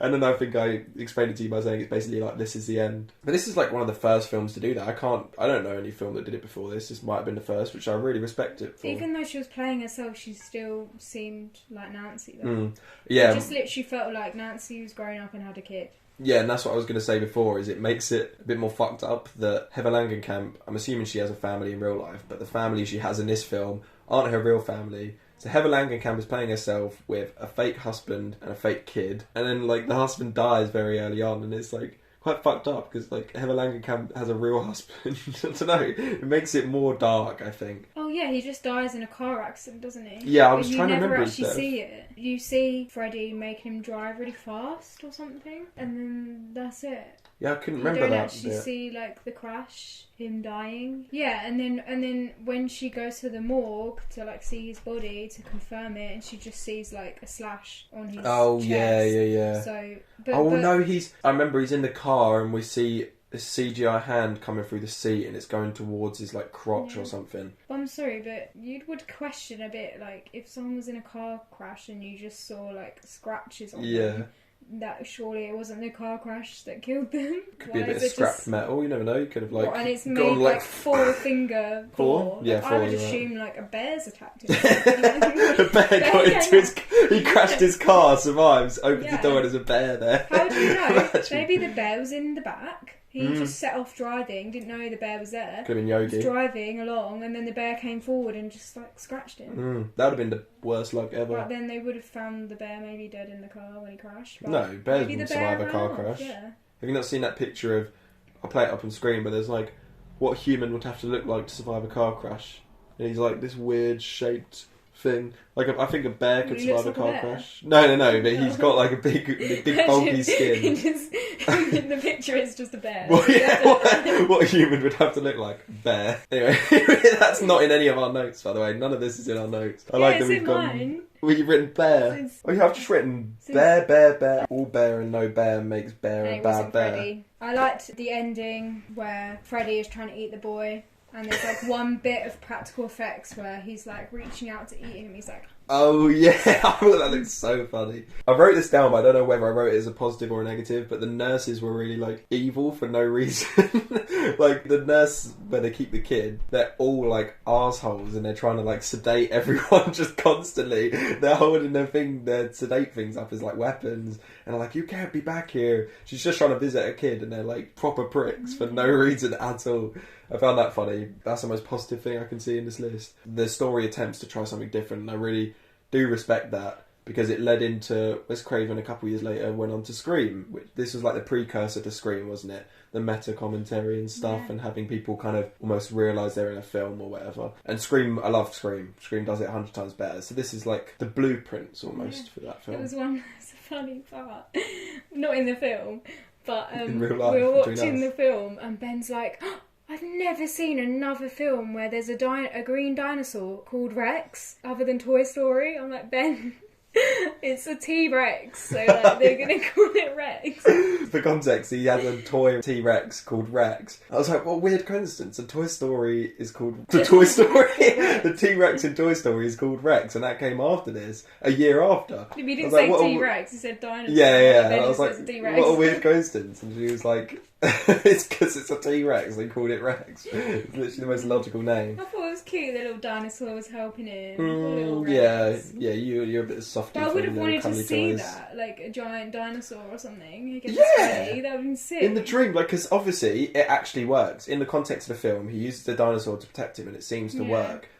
A: And then I think I explained it to you by saying it's basically like, this is the end. But this is like one of the first films to do that. I don't know any film that did it before this. This might have been the first, which I really respect it for.
B: Even though she was playing herself, she still seemed like Nancy though.
A: Yeah.
B: It just literally felt like Nancy was growing up and had a kid.
A: Yeah, and that's what I was going to say before, is it makes it a bit more fucked up that Heather Langenkamp, I'm assuming she has a family in real life, but the family she has in this film aren't her real family. So Heather Langenkamp is playing herself with a fake husband and a fake kid, and then like the husband dies very early on, and it's like quite fucked up because like Heather Langenkamp has a real husband. I don't know. It makes it more dark, I think.
B: Oh yeah, he just dies in a car accident, doesn't he?
A: Yeah, I was trying to remember.
B: You never actually see it. You see Freddy making him drive really fast or something, and then that's it.
A: Yeah, I couldn't remember that.
B: You don't actually see like the crash, him dying. Yeah, and then when she goes to the morgue to like see his body to confirm it, and she just sees like a slash on his chest.
A: Yeah.
B: So,
A: no, I remember he's in the car and we see a CGI hand coming through the seat and it's going towards his like crotch or something.
B: I'm sorry, but you would question a bit like if someone was in a car crash and you just saw like scratches on them. That surely it wasn't the car crash that killed them.
A: Could be a bit of scrapped metal, you never know. You could have like...
B: and it's made like 4-finger claw.
A: Yeah,
B: I would assume like a bear's attacked him.
A: A bear got into his... He crashed his car, survives, opens the door and there's a bear there.
B: How do you know? Maybe the bear was in the back. He just set off driving, didn't know the bear was there.
A: Could have been Yogi.
B: He was driving along and then the bear came forward and just like scratched him.
A: That would have been the worst luck ever.
B: But then they would have found the bear maybe dead in the car when he crashed. But
A: no, bears wouldn't survive a car crash.
B: Yeah.
A: Have you not seen that picture of... I'll play it up on screen, but there's like what a human would have to look like to survive a car crash. And he's like this weird shaped thing. Like I think a bear could survive a car crash. No, but he's got like a big bulky skin.
B: The picture is just a bear.
A: Well, yeah, what a human would have to look like. Bear. Anyway, that's not in any of our notes, by the way. None of this is in our notes. I like that we've gone... Well, you've written bear. I've just written bear. All bear and no bear makes bear a bad bear.
B: Freddy. I liked the ending where Freddy is trying to eat the boy. And there's like one bit of practical effects where he's like reaching out to eat him. He's like,
A: oh yeah, I thought that looked so funny. I wrote this down, but I don't know whether I wrote it as a positive or a negative, but the nurses were really like evil for no reason. Like the nurse where they keep the kid, they're all like arseholes and they're trying to like sedate everyone just constantly. They're holding their sedate things up as like weapons and they're like, you can't be back here. She's just trying to visit a kid and they're like proper pricks for no reason at all. I found that funny. That's the most positive thing I can see in this list. The story attempts to try something different and I really do respect that. because it led into Wes Craven a couple of years later went on to Scream. This was like the precursor to Scream, wasn't it? The meta commentary and stuff, and having people kind of almost realise they're in a film or whatever. And Scream, I love Scream. Scream does it 100 times better. So this is like the blueprints almost for that film.
B: It was a funny part. Not in the film, but
A: in real life,
B: we were watching the film and Ben's like, oh, I've never seen another film where there's a green dinosaur called Rex other than Toy Story. I'm like, Ben, it's a T-Rex, so like they're gonna call it Rex.
A: For context, he had a toy T-Rex called Rex. I was like, what a weird coincidence. A Toy Story is called... The Toy Story... the T-Rex in Toy Story is called Rex, and that came after this, a year after.
B: He didn't say T-Rex, he said dinosaur.
A: Yeah. And I was like, what a weird coincidence. And she was like, it's because it's a T-Rex, they called it Rex. It's literally the most logical name.
B: I thought it was cute, the little dinosaur was helping him.
A: Yeah, you're a bit softy.
B: But I would have wanted to see that, like a giant dinosaur or something. That would have been sick.
A: In the dream, like, because obviously it actually works. In the context of the film, he uses the dinosaur to protect him, and it seems to work.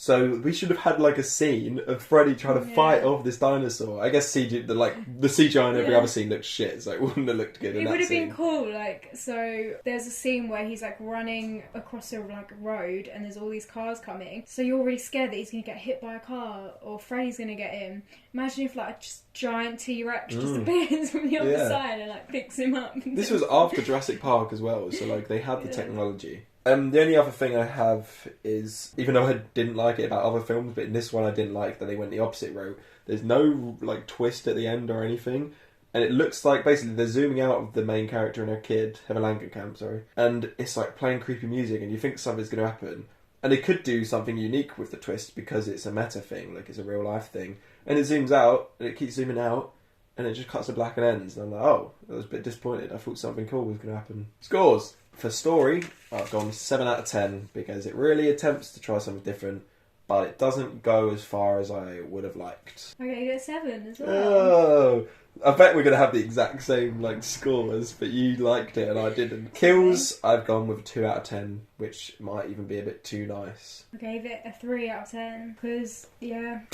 A: So we should have had like a scene of Freddy trying to fight off this dinosaur. I guess the CGI in every other scene looks shit, so it wouldn't have looked good in that scene. It would have
B: been cool, like, so there's a scene where he's like running across a like road and there's all these cars coming. So you're really scared that he's going to get hit by a car or Freddy's going to get him. Imagine if like a giant T-Rex just appears from the other side and like picks him up.
A: This was after Jurassic Park as well, so like they had the technology. The only other thing I have is, even though I didn't like it about other films, but in this one I didn't like that they went the opposite route. There's no like twist at the end or anything, and it looks like basically they're zooming out of the main character and her kid, Heather Langenkamp, and it's like playing creepy music, and you think something's going to happen, and they could do something unique with the twist because it's a meta thing, like it's a real life thing, and it zooms out and it keeps zooming out. And it just cuts to black and ends, and I'm like, oh, I was a bit disappointed. I thought something cool was going to happen. Scores! For story, I've gone 7 out of 10, because it really attempts to try something different, but it doesn't go as far as I would have liked.
B: Okay, you get 7 as well.
A: Oh! I bet we're going to have the exact same like scores, but you liked it and I didn't. Kills, I've gone with a 2 out of 10, which might even be a bit too nice.
B: I gave it a 3 out of 10, because,
A: There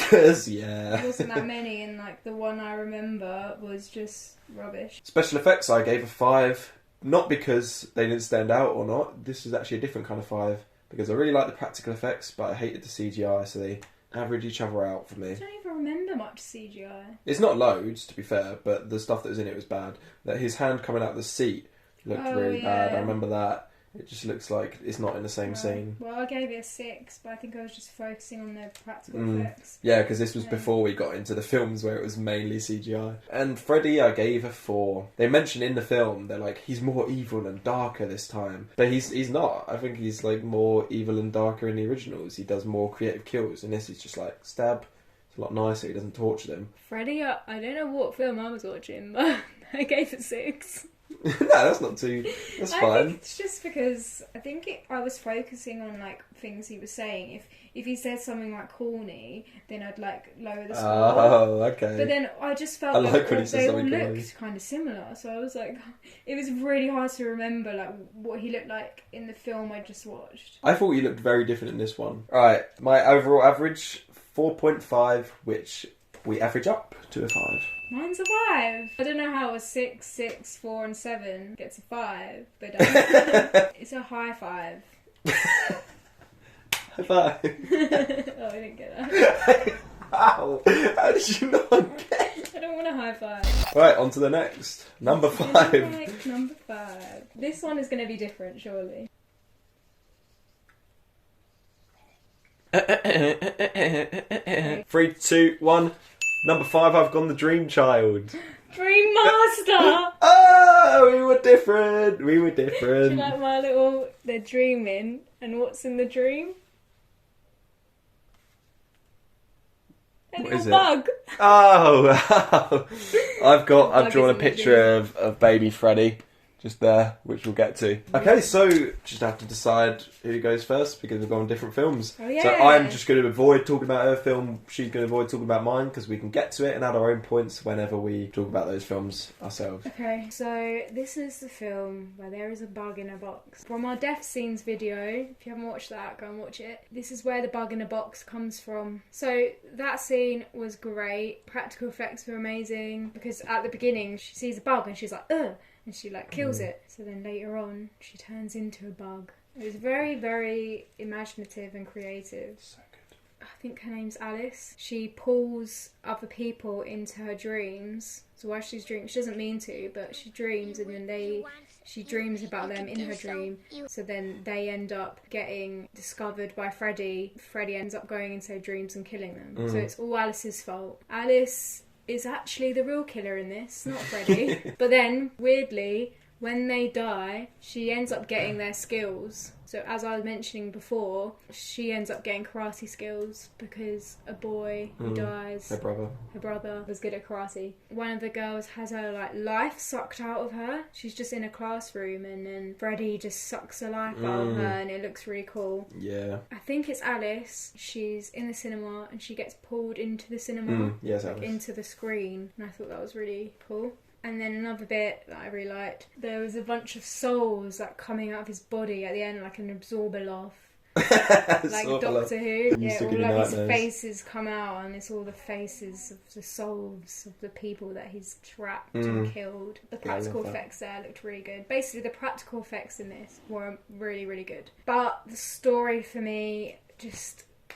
B: wasn't that many, and like the one I remember was just rubbish.
A: Special effects, I gave a 5, not because they didn't stand out or not. This is actually a different kind of 5, because I really like the practical effects, but I hated the CGI, so they average each other out for me.
B: I don't even remember much CGI.
A: It's not loads, to be fair, but the stuff that was in it was bad. That his hand coming out of the seat looked really bad. I remember that. It just looks like it's not in the same scene.
B: Well, I gave it a 6, but I think I was just focusing on the practical effects.
A: Yeah, because this was before we got into the films where it was mainly CGI. And Freddy, I gave a 4. They mention in the film, they're like, he's more evil and darker this time. But he's not. I think he's like more evil and darker in the originals. He does more creative kills. In this, he's just like, stab. It's a lot nicer. He doesn't torture them.
B: Freddy, I don't know what film I was watching, but I gave it 6.
A: No, that's not too... That's fine.
B: I think it's just because I was focusing on like things he was saying. If he said something like corny, then I'd like lower the score.
A: Oh, okay.
B: But then I just felt like they all looked kind of similar. So I was like, it was really hard to remember like what he looked like in the film I just watched.
A: I thought he looked very different in this one. Right, my overall average 4.5, which we average up to a 5.
B: Mine's a 5. I don't know how a 6, 6, 4 and 7 gets a 5, but it's a high 5.
A: High 5.
B: Oh, I didn't get that.
A: How? How did you not get it?
B: I don't want a high 5.
A: Right, on to the next. Number 5.
B: Like number 5. This one is going to be different, surely.
A: Three, 2, 1. Number 5, I've gone The Dream Child.
B: Dream Master!
A: Oh, we were different.
B: Do you like my little... They're dreaming, and what's in the dream? A little bug.
A: Oh, I've drawn a picture of baby Freddy. just there, which we'll get to. Okay, so just have to decide who goes first because we've gone on different films.
B: Oh, yeah.
A: So I'm just going to avoid talking about her film. She's going to avoid talking about mine because we can get to it and add our own points whenever we talk about those films ourselves.
B: Okay, so this is the film where there is a bug in a box. From our death scenes video, if you haven't watched that, go and watch it. This is where the bug in a box comes from. So that scene was great. Practical effects were amazing because at the beginning she sees a bug and she's like, ugh, and she like kills it. So then later on she turns into a bug. It was very, very imaginative and creative.
A: So good.
B: I think her name's Alice. She pulls other people into her dreams. So while she's dreaming, she doesn't mean to, but she dreams and then she dreams about them in her dream. So then they end up getting discovered by Freddy. Freddy ends up going into her dreams and killing them. So it's all Alice's fault. Alice is actually the real killer in this, not Freddy. But then, weirdly, when they die, she ends up getting their skills. So as I was mentioning before, she ends up getting karate skills because a boy who dies,
A: Her brother
B: was good at karate. One of the girls has her life sucked out of her. She's just in a classroom and then Freddy just sucks her life out of her and it looks really cool.
A: Yeah.
B: I think it's Alice. She's in the cinema and she gets pulled into the cinema,
A: Yes, Alice.
B: into the screen. And I thought that was really cool. And then another bit that I really liked, there was a bunch of souls coming out of his body at the end, like an absorber laugh. Like Doctor Who. Yeah, all his faces come out and it's all the faces of the souls of the people that he's trapped and killed. The practical effects there looked really good. Basically, the practical effects in this were really, really good. But the story for me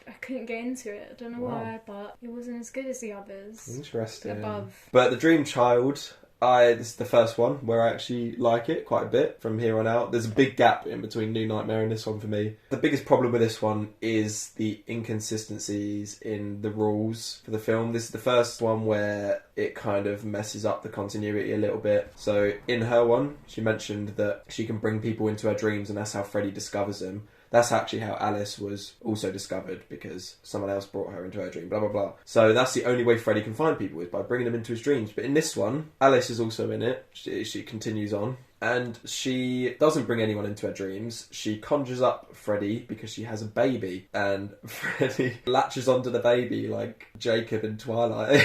B: I couldn't get into it. I don't know why, but it wasn't as good as the others.
A: Interesting.
B: Above.
A: But The Dream Child, this is the first one where I actually like it quite a bit from here on out. There's a big gap in between New Nightmare and this one for me. The biggest problem with this one is the inconsistencies in the rules for the film. This is the first one where it kind of messes up the continuity a little bit. So in her one, she mentioned that she can bring people into her dreams and that's how Freddy discovers them. That's actually how Alice was also discovered because someone else brought her into her dream, blah, blah, blah. So that's the only way Freddy can find people is by bringing them into his dreams. But in this one, Alice is also in it. She continues on. And she doesn't bring anyone into her dreams. She conjures up Freddy because she has a baby. And Freddy latches onto the baby like Jacob in Twilight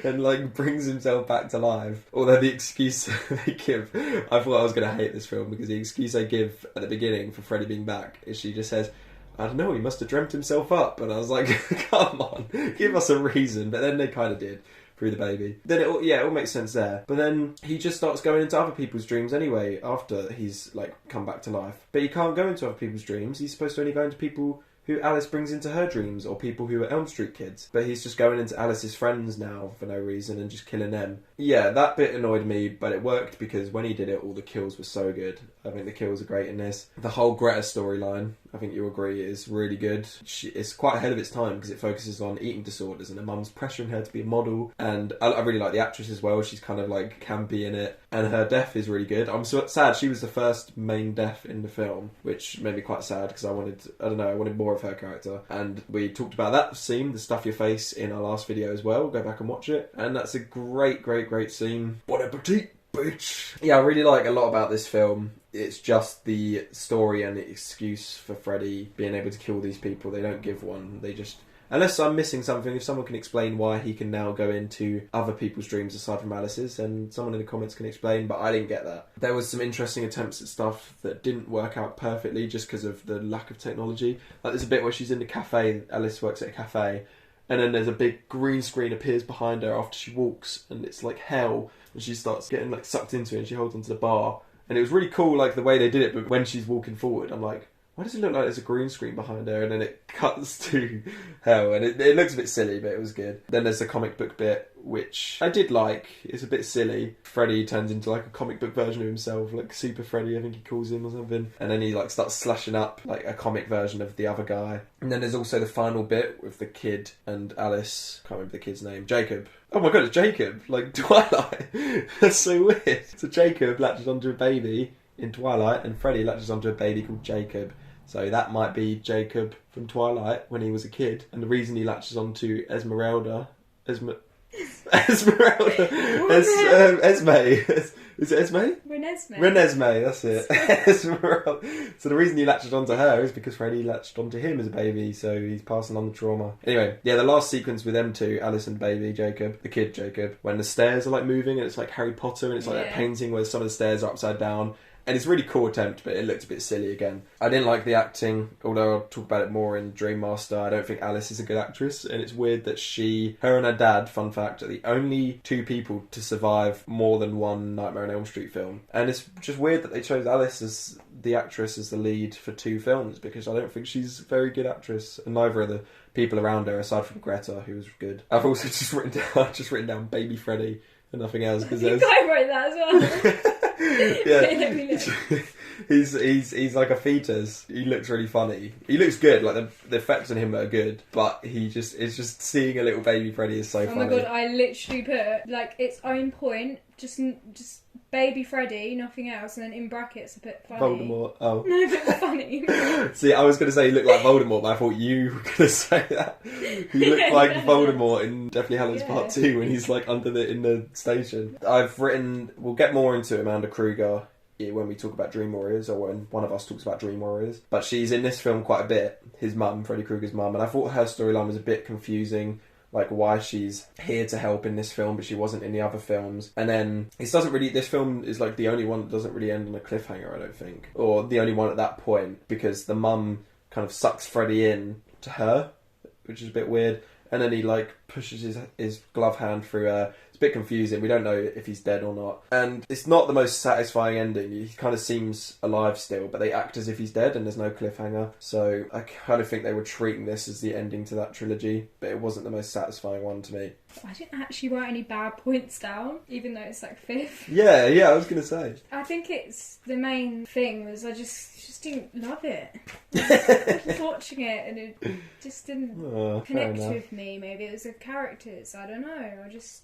A: and brings himself back to life. Although the excuse they give, I thought I was going to hate this film because the excuse they give at the beginning for Freddy being back is she just says, I don't know, he must have dreamt himself up. And I was like, come on, give us a reason. But then they kind of did. Through the baby. Then it all makes sense there. But then he just starts going into other people's dreams anyway after he's come back to life. But he can't go into other people's dreams. He's supposed to only go into people who Alice brings into her dreams or people who are Elm Street kids. But he's just going into Alice's friends now for no reason and just killing them. Yeah, that bit annoyed me, but it worked because when he did it, all the kills were so good. I think the kills are great in this. The whole Greta storyline, I think you agree, is really good. It's quite ahead of its time because it focuses on eating disorders and her mum's pressuring her to be a model. And I really like the actress as well. She's kind of campy in it. And her death is really good. I'm so sad she was the first main death in the film, which made me quite sad because I wanted more of her character. And we talked about that scene, the stuff your face, in our last video as well. Go back and watch it. And that's a great, great, great scene. Bon appetit, bitch! Yeah, I really like a lot about this film. It's just the story and the excuse for Freddy being able to kill these people. They don't give one. They just... Unless I'm missing something, if someone can explain why he can now go into other people's dreams aside from Alice's, then someone in the comments can explain, but I didn't get that. There was some interesting attempts at stuff that didn't work out perfectly just because of the lack of technology. There's a bit where she's in the cafe, Alice works at a cafe, and then there's a big green screen appears behind her after she walks, and it's like hell, and she starts getting sucked into it, and she holds onto the bar. And it was really cool, the way they did it, but when she's walking forward, I'm like, why does it look like there's a green screen behind her? And then it cuts to hell, and it looks a bit silly, but it was good. Then there's the comic book bit, which I did like. It's a bit silly. Freddy turns into a comic book version of himself, Super Freddy, I think he calls him or something. And then he starts slashing up a comic version of the other guy. And then there's also the final bit with the kid and Alice. Can't remember the kid's name. Jacob. Oh my god, it's Jacob! Twilight. That's so weird. So Jacob latches onto a baby in Twilight, and Freddy latches onto a baby called Jacob. So that might be Jacob from Twilight when he was a kid. And the reason he latches onto Esmeralda... Esmeralda. Esme. Is it Esme?
B: Renesmee.
A: Renesmee, that's it. Esmeralda. So the reason he latched onto her is because Freddy latched onto him as a baby, so he's passing on the trauma. Anyway, yeah, the last sequence with them two, Alice and baby Jacob, the kid Jacob, when the stairs are like moving and it's like Harry Potter and it's like that painting where some of the stairs are upside down. And it's a really cool attempt, but it looked a bit silly again. I didn't like the acting, although I'll talk about it more in Dream Master. I don't think Alice is a good actress, and it's weird that her and her dad, fun fact, are the only two people to survive more than one Nightmare on Elm Street film. And it's just weird that they chose Alice as the actress as the lead for 2 films, because I don't think she's a very good actress, and neither are the people around her, aside from Greta, who was good. I've also just written down Baby Freddy and nothing else, because
B: You guys wrote that as well.
A: Yeah, he's like a fetus. He looks really funny. He looks good. Like the effects on him are good, but it's just seeing a little baby Freddy is so funny.
B: Oh my god! I literally put like its own point, just baby Freddy, nothing else, and then in brackets I put funny.
A: Voldemort. Oh
B: no, but funny.
A: See, I was going to say he looked like Voldemort, but I thought you were going to say that. He looked like Voldemort in Deathly Hallows Part 2 when he's like in the station. We'll get more into Amanda Kruger when we talk about Dream Warriors, or when one of us talks about Dream Warriors. But she's in this film quite a bit, his mum, Freddy Krueger's mum, and I thought her storyline was a bit confusing, like why she's here to help in this film but she wasn't in the other films. And then this film is like the only one that doesn't really end on a cliffhanger, I don't think, or the only one at that point, because the mum kind of sucks Freddy in to her, which is a bit weird, and then he like pushes his glove hand through her. It's a bit confusing. We don't know if he's dead or not, and it's not the most satisfying ending. He kind of seems alive still, but they act as if he's dead and there's no cliffhanger. So I kind of think they were treating this as the ending to that trilogy, but it wasn't the most satisfying one to me.
B: I didn't actually write any bad points down, even though it's like 5th.
A: Yeah, I was going to say.
B: I think it's the main thing was I just didn't love it. I was watching it and it just didn't connect with me. Maybe it was the characters. I don't know.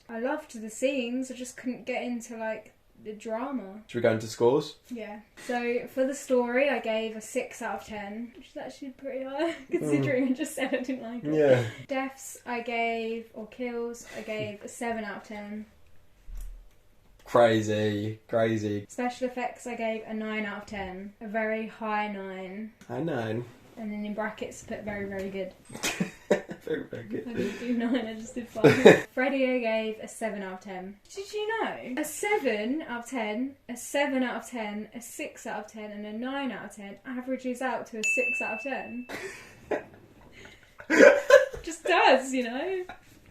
B: I loved the scenes. I just couldn't get into like the drama.
A: Should we go into scores?
B: Yeah. So for the story, I gave a 6 out of 10, which is actually pretty high considering I just said I didn't like it.
A: Yeah.
B: Deaths, kills, I gave a 7 out of 10.
A: Crazy.
B: Special effects, I gave a 9 out of 10. A very high 9.
A: High 9.
B: And then in brackets, put very, very good.
A: Very, very good.
B: I didn't do 9, I just did 5. Freddy, I gave a 7 out of 10. Did you know? A 7 out of 10, a 7 out of 10, a 6 out of 10, and a 9 out of 10 averages out to a 6 out of 10. Just does, you know?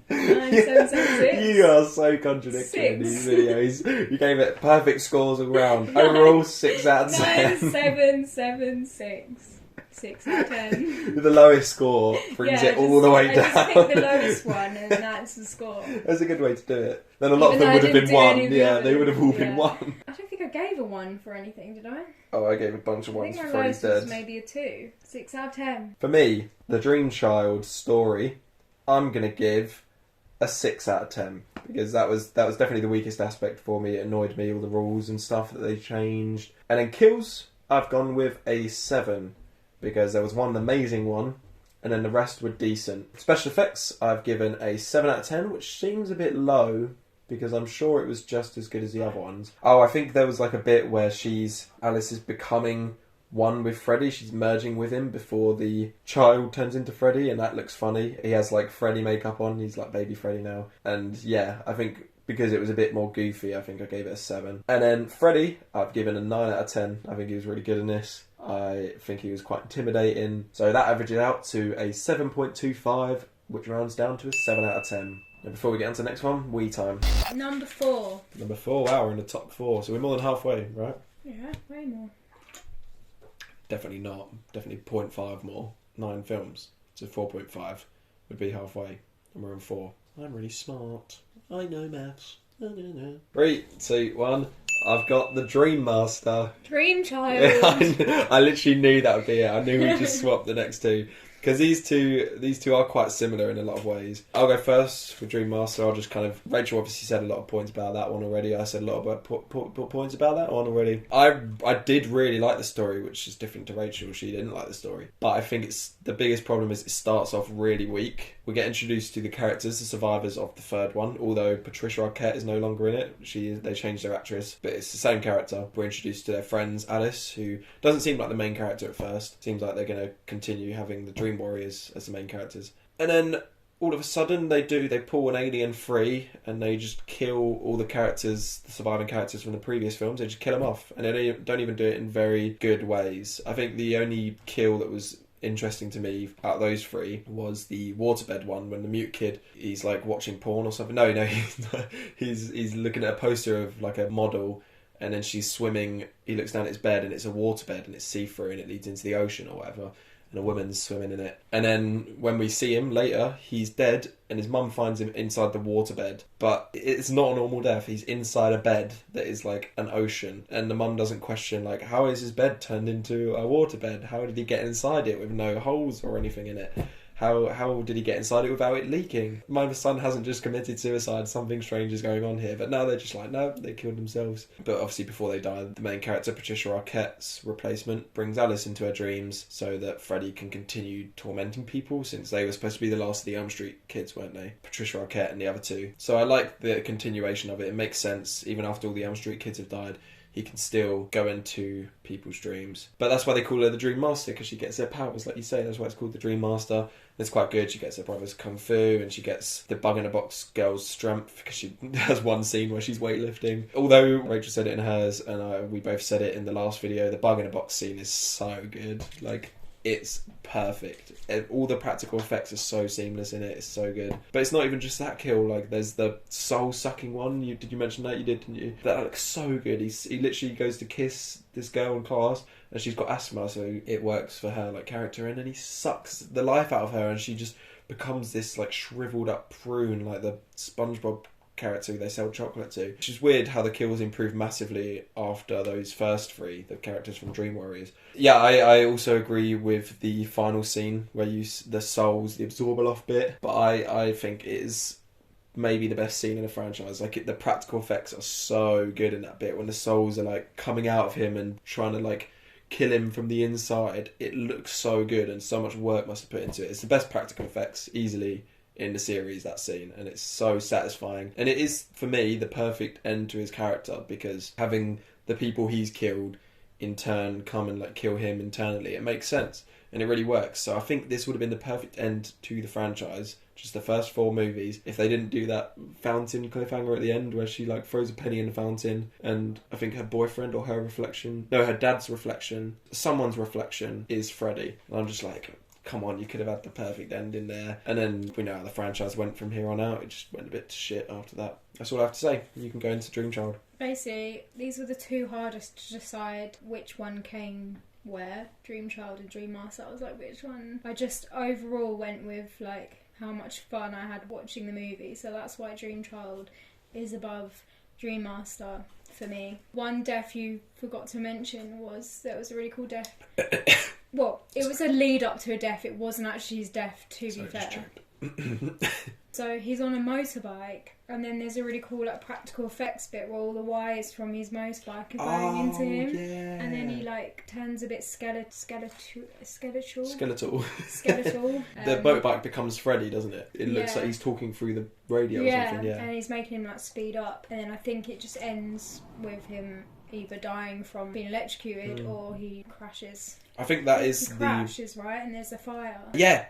B: 9, 7, 7, 6.
A: You are so contradictory in these videos. You gave it perfect scores all round. Overall, 6 out of 10.
B: 9, 7, 7, 6. 6 out of 10.
A: The lowest score brings it all the way down.
B: I just picked the lowest one and that's the score.
A: That's a good way to do it. Then a lot of them would have been 1. Yeah, they would have all been 1.
B: I don't think I gave a 1 for anything, did I?
A: Oh, I gave a bunch of 1s for Freddy's Dead.
B: I think my lowest was maybe a 2. 6 out of 10.
A: For me, the Dream Child story, I'm going to give a 6 out of 10. Because that was definitely the weakest aspect for me. It annoyed me, all the rules and stuff that they changed. And then kills, I've gone with a 7. Because there was one amazing one, and then the rest were decent. Special effects, I've given a 7 out of 10, which seems a bit low, because I'm sure it was just as good as the other ones. Oh, I think there was like a bit where Alice is becoming one with Freddy. She's merging with him before the child turns into Freddy, and that looks funny. He has like Freddy makeup on, he's like baby Freddy now. And yeah, I think because it was a bit more goofy, I think I gave it a 7. And then Freddy, I've given a 9 out of 10. I think he was really good in this. I think he was quite intimidating. So that averages out to a 7.25, which rounds down to a 7 out of 10. And before we get on to the next one, Wii time.
B: Number 4.
A: Wow, we're in the top 4. So we're more than halfway, right?
B: Yeah, way more.
A: Definitely not. Definitely 0.5 more. 9 films. So 4.5 would be halfway. And we're in 4. I'm really smart. I know maths. 3, 2, 1. I've got the Dream Master.
B: Dream Child.
A: Yeah, I literally knew that would be it. I knew we'd just swap the next two. Because these two are quite similar in a lot of ways. I'll go first for Dream Master. I'll just kind of... Rachel obviously said a lot of points about that one already. I said a lot of points about that one already. I did really like the story, which is different to Rachel. She didn't like the story. But I think the biggest problem is it starts off really weak. We get introduced to the characters, the survivors of the third one, although Patricia Arquette is no longer in it. They changed their actress, but it's the same character. We're introduced to their friends, Alice, who doesn't seem like the main character at first. Seems like they're going to continue having the Dream Warriors as the main characters. And then all of a sudden they pull an alien free and they just kill all the surviving characters from the previous films. They just kill them off, and they don't even do it in very good ways. I think the only kill that was interesting to me out of those three was the waterbed one, when the mute kid, he's like watching porn or something. No, he's looking at a poster of like a model, and then she's swimming. He looks down at his bed and it's a waterbed and it's see-through and it leads into the ocean or whatever, and a woman's swimming in it. And then when we see him later, he's dead and his mum finds him inside the waterbed. But it's not a normal death. He's inside a bed that is like an ocean, and the mum doesn't question like, how is his bed turned into a waterbed? How did he get inside it with no holes or anything in it? How did he get inside it without it leaking? My son hasn't just committed suicide. Something strange is going on here. But now they're just like, no, they killed themselves. But obviously before they die, the main character, Patricia Arquette's replacement, brings Alice into her dreams so that Freddy can continue tormenting people, since they were supposed to be the last of the Elm Street kids, weren't they? Patricia Arquette and the other two. So I like the continuation of it. It makes sense. Even after all the Elm Street kids have died, he can still go into people's dreams. But that's why they call her the Dream Master, because she gets her powers, like you say. That's why it's called the Dream Master. It's quite good. She gets her brother's kung fu, and she gets the bug-in-a-box girl's strength, because she has one scene where she's weightlifting. Although Rachel said it in hers, and we both said it in the last video, the bug-in-a-box scene is so good. Like, it's perfect. All the practical effects are so seamless in it. It's so good. But it's not even just that kill. Like, there's the soul-sucking one. Did you mention that? You did, didn't you? That looks so good. He literally goes to kiss this girl in class, and she's got asthma, so it works for her like character. And then he sucks the life out of her, and she just becomes this like shriveled up prune, like the SpongeBob character they sell chocolate to. Which is weird how the kills improved massively after those first three, the characters from Dream Warriors. Yeah, I also agree with the final scene where the souls, the Absorbaloff bit, but I think it is maybe the best scene in the franchise. Like, the practical effects are so good in that bit when the souls are like coming out of him and trying to like kill him from the inside. It looks so good, and so much work must have put into it. It's the best practical effects easily in the series, that scene, and it's so satisfying. And it is, for me, the perfect end to his character, because having the people he's killed in turn come and like kill him internally, it makes sense and it really works. So I think this would have been the perfect end to the franchise, just the first 4 movies, if they didn't do that fountain cliffhanger at the end where she like throws a penny in the fountain, and I think her boyfriend or her dad's reflection, someone's reflection is Freddy. And I'm just like, come on, you could have had the perfect ending there. And then we know how the franchise went from here on out. It just went a bit to shit after that. That's all I have to say. You can go into Dream Child.
B: Basically, these were the 2 hardest to decide which one came where, Dream Child and Dream Master. I was like, which one? I just overall went with like how much fun I had watching the movie, so that's why Dream Child is above Dream Master for me. One death you forgot to mention was there was a really cool death. Well, it was a lead up to a death. It wasn't actually his death, to be fair. So he's on a motorbike, and then there's a really cool like practical effects bit where all the wires from his motorbike are going into him, and then he like turns a bit skeletal.
A: The motorbike becomes Freddy, doesn't it? It looks like he's talking through the radio or something. Yeah,
B: and he's making him like speed up, and then I think it just ends with him either dying from being electrocuted or he crashes.
A: I think that is
B: crashes, right? And there's a fire.
A: Yeah.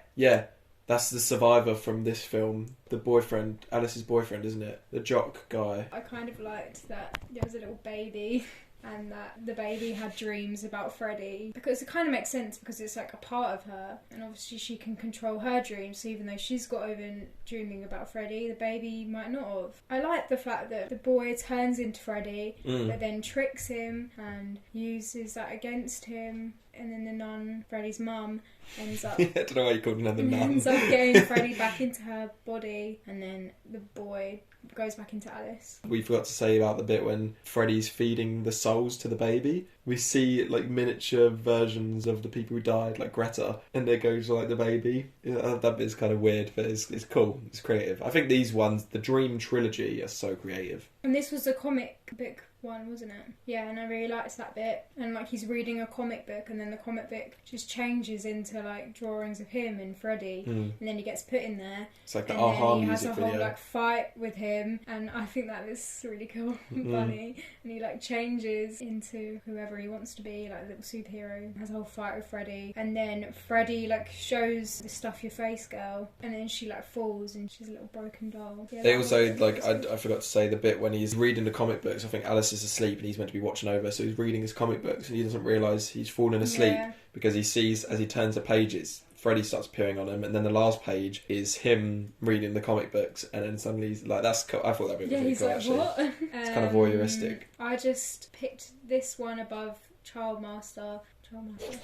A: That's the survivor from this film. The boyfriend, Alice's boyfriend, isn't it? The jock guy.
B: I kind of liked that there was a little baby, and that the baby had dreams about Freddy, because it kind of makes sense because it's like a part of her, and obviously she can control her dreams, so even though she's got over dreaming about Freddy, the baby might not have. I like the fact that the boy turns into Freddy but then tricks him and uses that against him, and then the nun, Freddy's mum, ends up...
A: I don't know why you called another nun.
B: Ends up getting Freddy back into her body, and then the boy goes back into Alice.
A: We forgot to say about the bit when Freddy's feeding the souls to the baby. We see like miniature versions of the people who died, like Greta, and there goes like the baby. Yeah, that bit's kind of weird, but it's cool. It's creative. I think these ones, the Dream trilogy, are so creative.
B: And this was the comic book one, wasn't it? Yeah, and I really liked that bit. And like he's reading a comic book, and then the comic book just changes into like drawings of him and Freddy, and then he gets put in there.
A: It's like the
B: and
A: Aha
B: then he
A: music
B: has a whole
A: video.
B: like fight with him, and I think that is really cool and funny. And he like changes into whoever he wants to be, like a little superhero. Has a whole fight with Freddy, and then Freddy like shows the stuff your face girl, and then she like falls and she's a little broken doll. Yeah,
A: They also, like, I forgot to say the bit when he's reading the comic books. I think Alice is asleep and he's meant to be watching over, so he's reading his comic books and he doesn't realise he's fallen asleep because he sees, as he turns the pages, Freddy starts appearing on him, and then the last page is him reading the comic books, and then suddenly he's like, that's cool. I thought that bit was really cool,
B: like,
A: actually.
B: What?
A: It's kind of voyeuristic.
B: I just picked this one above Childmaster.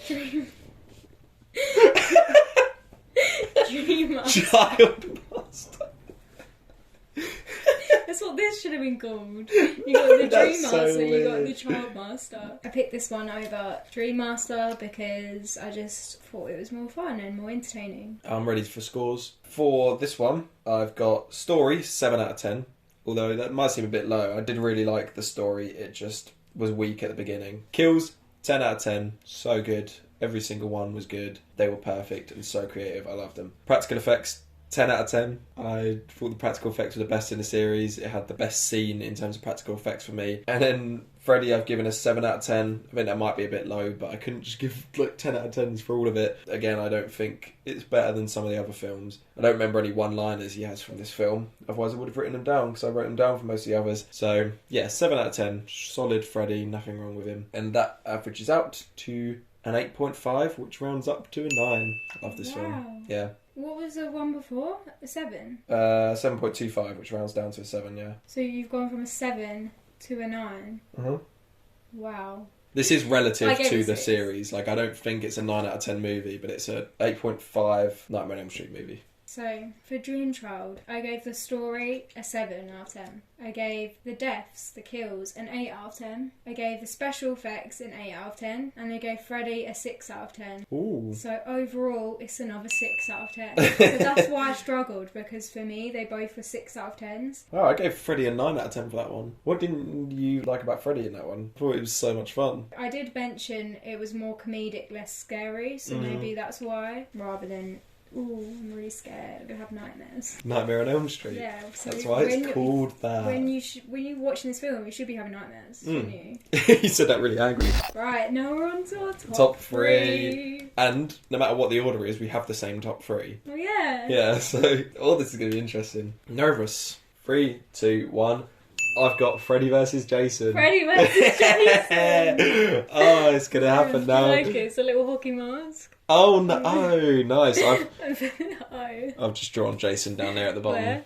B: Dream. Dreammaster.
A: Childmaster.
B: That's what this should have been called. You got the
A: That's so
B: Dreammaster, you got
A: weird.
B: the Childmaster. I picked this one over Dreammaster because I just thought it was more fun and more entertaining.
A: I'm ready for scores. For this one, I've got story, 7 out of 10. Although that might seem a bit low. I did really like the story. It just was weak at the beginning. Kills, 10 out of 10. So good. Every single one was good. They were perfect and so creative. I loved them. Practical effects, 10 out of 10. I thought the practical effects were the best in the series. It had the best scene in terms of practical effects for me. And then Freddy, I've given a 7 out of 10. I think that might be a bit low, but I couldn't just give like 10 out of 10s for all of it. Again, I don't think it's better than some of the other films. I don't remember any one-liners he has from this film. Otherwise, I would have written them down, because I wrote them down for most of the others. So, yeah, 7 out of 10. Solid Freddy, nothing wrong with him. And that averages out to an 8.5, which rounds up to a 9. I love this film. Yeah.
B: What was the one before? A 7?
A: 7.25, which rounds down to a 7, yeah.
B: So you've gone from a 7 to a 9.
A: Uh-huh.
B: Wow.
A: This is relative
B: I gave
A: to
B: it
A: the
B: 6.
A: series. Like, I don't think it's a 9 out of 10 movie, but it's a 8.5 Nightmare on Elm Street movie.
B: So, for Dream Child, I gave the story a 7 out of 10. I gave the deaths, the kills, an 8 out of 10. I gave the special effects an 8 out of 10. And I gave Freddy a 6 out of 10.
A: Ooh.
B: So, overall, it's another 6 out of 10. So that's why I struggled, because for me, they both were 6 out of 10s.
A: Oh, I gave Freddy a 9 out of 10 for that one. What didn't you like about Freddy in that one? I thought it was so much fun.
B: I did mention it was more comedic, less scary, so maybe that's why, rather than, ooh, I'm really scared, I'm gonna have nightmares.
A: Nightmare on Elm Street.
B: Yeah, so
A: that's why it's called that.
B: When you're watching this film, you should be having nightmares, shouldn't you?
A: You said that really angry.
B: Right, now we're on to our
A: Top 3. And no matter what the order is, we have the same top 3.
B: Oh yeah.
A: Yeah, so all this is going to be interesting. Nervous. 3, 2, 1. I've got Freddy versus Jason.
B: Freddy versus Jason.
A: Oh, it's going to happen now.
B: I like it. It's a little hockey mask.
A: Oh, no. Oh, nice.
B: Oh.
A: I've just drawn Jason down there at the bottom.
B: Where?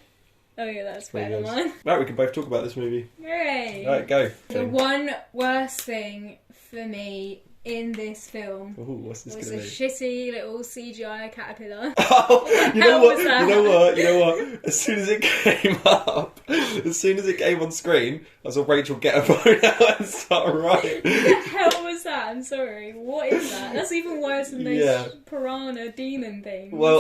B: Oh yeah, that's
A: There
B: better
A: he
B: than
A: goes.
B: mine.
A: Right, we can both talk about this movie.
B: Hooray.
A: Right, go.
B: The one worst thing for me in this film
A: Ooh, what's this
B: was
A: going
B: a
A: to be?
B: shitty little CGI caterpillar.
A: Oh, you know
B: hell
A: what?
B: was that?
A: You know what? As soon as it came up, as soon as it came on screen, I saw Rachel get a phone out and start writing.
B: What the hell was that? I'm sorry. What is that? That's even worse than those piranha demon things.
A: Well,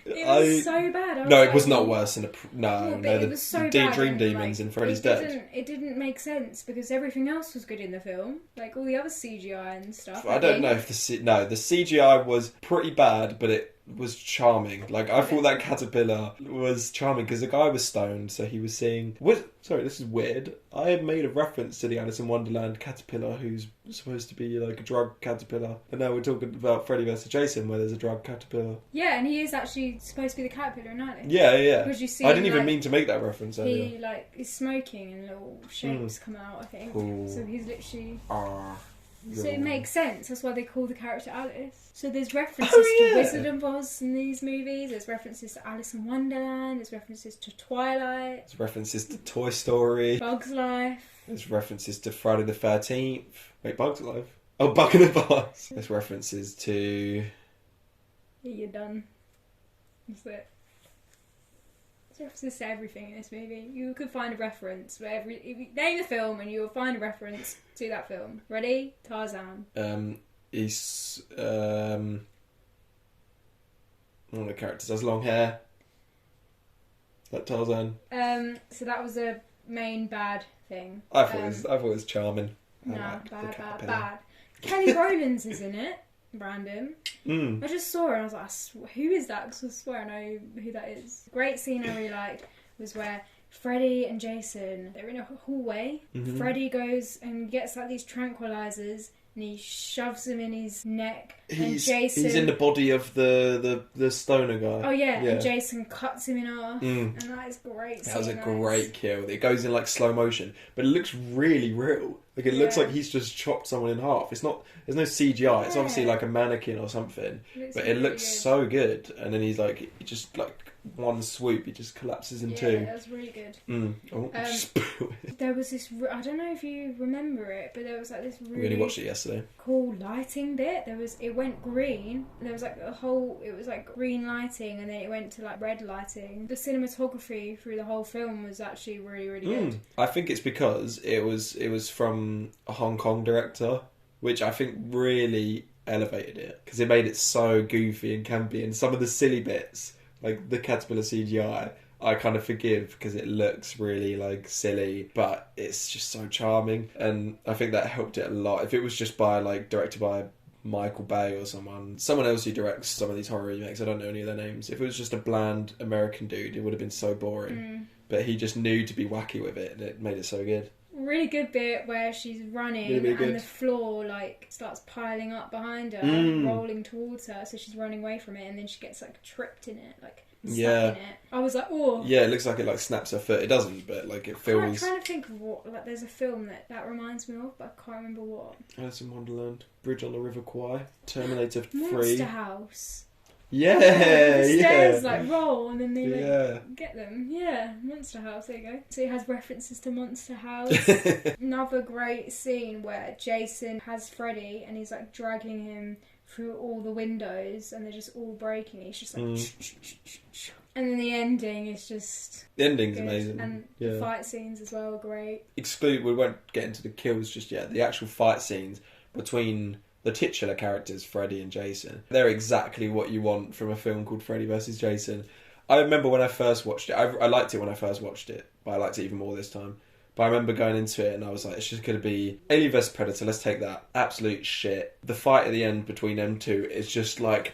B: It was so bad. I was
A: No,
B: like,
A: it was not worse than
B: but
A: no.
B: it
A: The
B: was so
A: D
B: bad
A: Dream
B: and,
A: Demons
B: like,
A: in Freddy's
B: it
A: Dead.
B: It didn't make sense because everything else was good in the film, like all the other CGI and stuff.
A: I don't know if the CGI was pretty bad, but it was charming. Like, I thought that caterpillar was charming because the guy was stoned, so he was seeing. Sorry, this is weird. I had made a reference to the Alice in Wonderland caterpillar, who's supposed to be like a drug caterpillar, and now we're talking about Freddy vs Jason, where there's a drug caterpillar.
B: Yeah, and he is actually supposed to be the caterpillar in Alice.
A: Yeah.
B: Because you see,
A: I didn't even
B: like,
A: mean to make that reference earlier.
B: he like is smoking and little shapes come out. I think
A: Ooh.
B: so. He's literally.
A: Ah.
B: So it makes sense. That's why they call the character Alice. So there's references
A: Oh, yeah.
B: to Wizard of Oz in these movies. There's references to Alice in Wonderland. There's references to Twilight.
A: There's references to Toy Story.
B: Bugs Life.
A: There's references to Friday the 13th. Wait, Bugs Life? Oh, Bug in a Box. There's references to...
B: Yeah, you're done. That's it. references to everything in this movie. You could find a reference for every. If you name the film and you will find a reference to that film. Ready? Tarzan.
A: He's one of the characters has long hair. Like Tarzan.
B: So that was a main bad thing.
A: I thought it was charming.
B: No, bad. Kelly Rowlands is in it. Random. I just saw her and I was like, who is that? Because I swear I know who that is. Great scene I really liked was where Freddy and Jason, they're in a hallway. Freddy goes and gets like these tranquilizers and he shoves them in his neck. He's
A: in the body of the stoner guy.
B: Oh yeah, and Jason cuts him in half. And that is great.
A: That was a great kill. It goes in like slow motion, but it looks really real. Like it looks like he's just chopped someone in half. It's not. There's no CGI. It's obviously like a mannequin or something. But it looks so good. And then he's like, he just like one swoop, he just collapses in two.
B: Yeah, that was really good. There was this. I don't know if you remember it, but there was like this really.
A: We only watched it yesterday.
B: Cool lighting bit. It went green. There was like it was like green lighting, and then it went to like red lighting. The cinematography through the whole film was actually really, really good.
A: I think it's because it was from a Hong Kong director, which I think really elevated it because it made it so goofy and campy, and some of the silly bits, like the caterpillar CGI, I kind of forgive because it looks really like silly, but it's just so charming, and I think that helped it a lot. If it was just directed by Michael Bay or someone else who directs some of these horror remakes, I don't know any of their names. If it was just a bland American dude, it would have been so boring. But he just knew to be wacky with it, and it made it so good.
B: Really good bit where she's running and the floor like starts piling up behind her, rolling towards her, so she's running away from it, and then she gets like tripped in it, like stuck in it. I was like, oh. Yeah,
A: it looks like it like snaps her foot. It doesn't, but like it feels.
B: I'm trying to think of what. Like, there's a film that reminds me of, but I can't remember what.
A: Alice in Wonderland, Bridge on the River Kwai, Terminator 3,
B: Monster House.
A: Yeah,
B: the stairs like roll and then they get them. Yeah, Monster House, there you go. So it has references to Monster House. Another great scene where Jason has Freddy and he's like dragging him through all the windows and they're just all breaking. He's just like and then the ending is just
A: the ending's
B: good.
A: Amazing.
B: And the fight scenes as well are great.
A: We won't get into the kills just yet. The actual fight scenes between the titular characters, Freddy and Jason, they're exactly what you want from a film called Freddy vs. Jason. I remember when I first watched it, I liked it when I first watched it, but I liked it even more this time. But I remember going into it and I was like, it's just going to be Alien vs. Predator, let's take that. Absolute shit. The fight at the end between them two is just like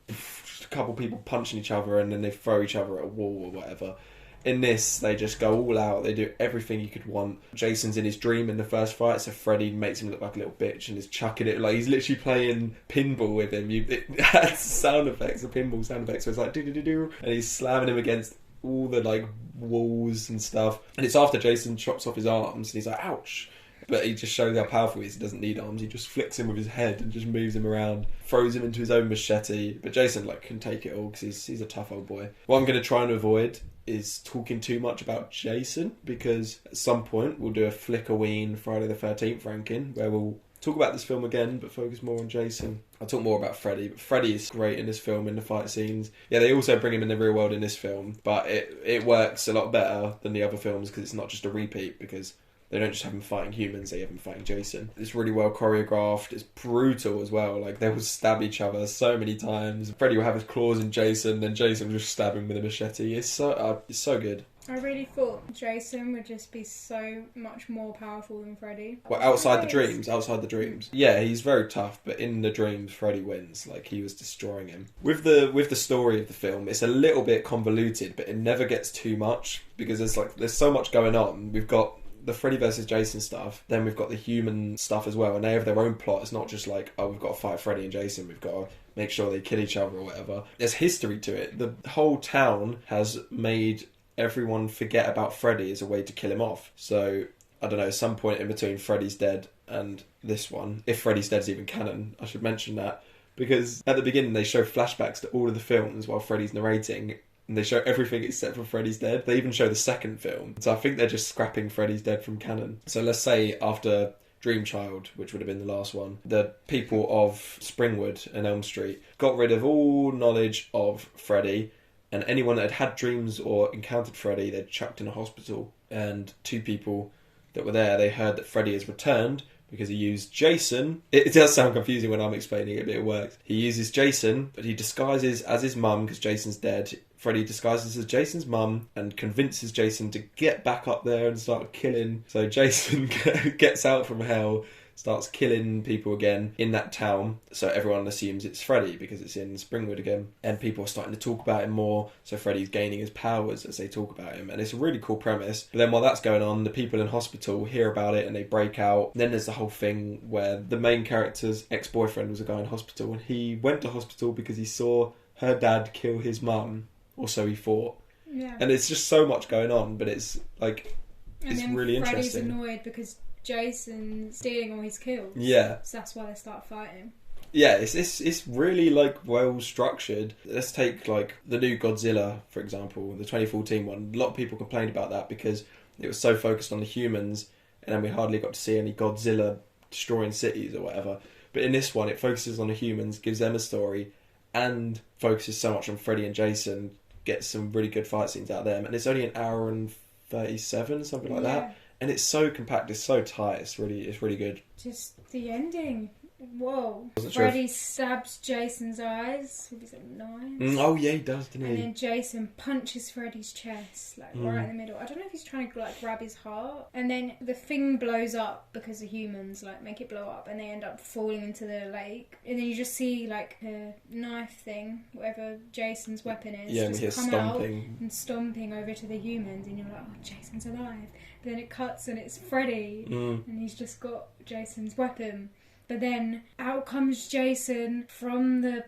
A: just a couple people punching each other and then they throw each other at a wall or whatever. In this, they just go all out. They do everything you could want. Jason's in his dream in the first fight, so Freddy makes him look like a little bitch and is chucking it. Like, he's literally playing pinball with him. It has sound effects, the pinball sound effects, so it's like do-do-do-do. And he's slamming him against all the, like, walls and stuff. And it's after Jason chops off his arms and he's like, ouch. But he just shows how powerful he is. He doesn't need arms. He just flicks him with his head and just moves him around, throws him into his own machete. But Jason can take it all because he's a tough old boy. What I'm going to try and avoid is talking too much about Jason, because at some point we'll do a Flickoween Friday the 13th ranking where we'll talk about this film again but focus more on Jason. I'll talk more about Freddy, but Freddy is great in this film in the fight scenes. Yeah, they also bring him in the real world in this film, but it works a lot better than the other films because it's not just a repeat, because they don't just have him fighting humans, they have him fighting Jason. It's really well choreographed. It's brutal as well. Like, they will stab each other so many times. Freddy will have his claws in Jason, then Jason will just stab him with a machete. It's so good.
B: I really thought Jason would just be so much more powerful than Freddy.
A: Well, outside the dreams. Yeah, he's very tough, but in the dreams, Freddy wins. Like, he was destroying him. With the story of the film, it's a little bit convoluted, but it never gets too much, because there's so much going on. We've got the Freddy vs. Jason stuff, then we've got the human stuff as well, and they have their own plot. It's not just like, oh, we've got to fight Freddy and Jason, we've got to make sure they kill each other or whatever. There's history to it. The whole town has made everyone forget about Freddy as a way to kill him off. So, I don't know, at some point in between Freddy's Dead and this one, if Freddy's Dead's even canon, I should mention that, because at the beginning they show flashbacks to all of the films while Freddy's narrating, and they show everything except for Freddy's Dead. They even show the second film. So I think they're just scrapping Freddy's Dead from canon. So let's say after Dream Child, which would have been the last one, the people of Springwood and Elm Street got rid of all knowledge of Freddy, and anyone that had dreams or encountered Freddy, they'd chucked in a hospital. And 2 people that were there, they heard that Freddy has returned because he used Jason. It does sound confusing when I'm explaining it, but it works. He uses Jason, but he disguises as his mum because Jason's dead. Freddy disguises as Jason's mum and convinces Jason to get back up there and start killing. So Jason gets out from hell, starts killing people again in that town. So everyone assumes it's Freddy because it's in Springwood again. And people are starting to talk about him more. So Freddy's gaining his powers as they talk about him. And it's a really cool premise. But then while that's going on, the people in hospital hear about it and they break out. And then there's the whole thing where the main character's ex-boyfriend was a guy in hospital. And he went to hospital because he saw her dad kill his mum. Or so he thought.
B: Yeah.
A: And it's just so much going on. But it's like, it's really
B: Freddy's
A: interesting.
B: annoyed because Jason's stealing all his kills.
A: Yeah.
B: So that's why they start fighting.
A: Yeah, it's really like well structured. Let's take like the new Godzilla, for example, the 2014 one. A lot of people complained about that because it was so focused on the humans and then we hardly got to see any Godzilla destroying cities or whatever. But in this one, it focuses on the humans, gives them a story, and focuses so much on Freddy and Jason, gets some really good fight scenes out of them. And it's only an hour and 37, something like that. And it's so compact, it's so tight, it's really good.
B: Just the ending. Whoa.
A: Wasn't sure
B: Freddy stabs Jason's eyes with his knives.
A: Oh yeah, he does, doesn't
B: And
A: he?
B: then Jason punches Freddy's chest, like right in the middle. I don't know if he's trying to like grab his heart. And then the thing blows up because the humans like make it blow up and they end up falling into the lake. And then you just see like a knife thing, whatever Jason's weapon is,
A: Yeah, and we hear
B: just come
A: stomping.
B: out and stomping over to the humans and you're like, oh, Jason's alive. But then it cuts and it's Freddy and he's just got Jason's weapon. But then out comes Jason from the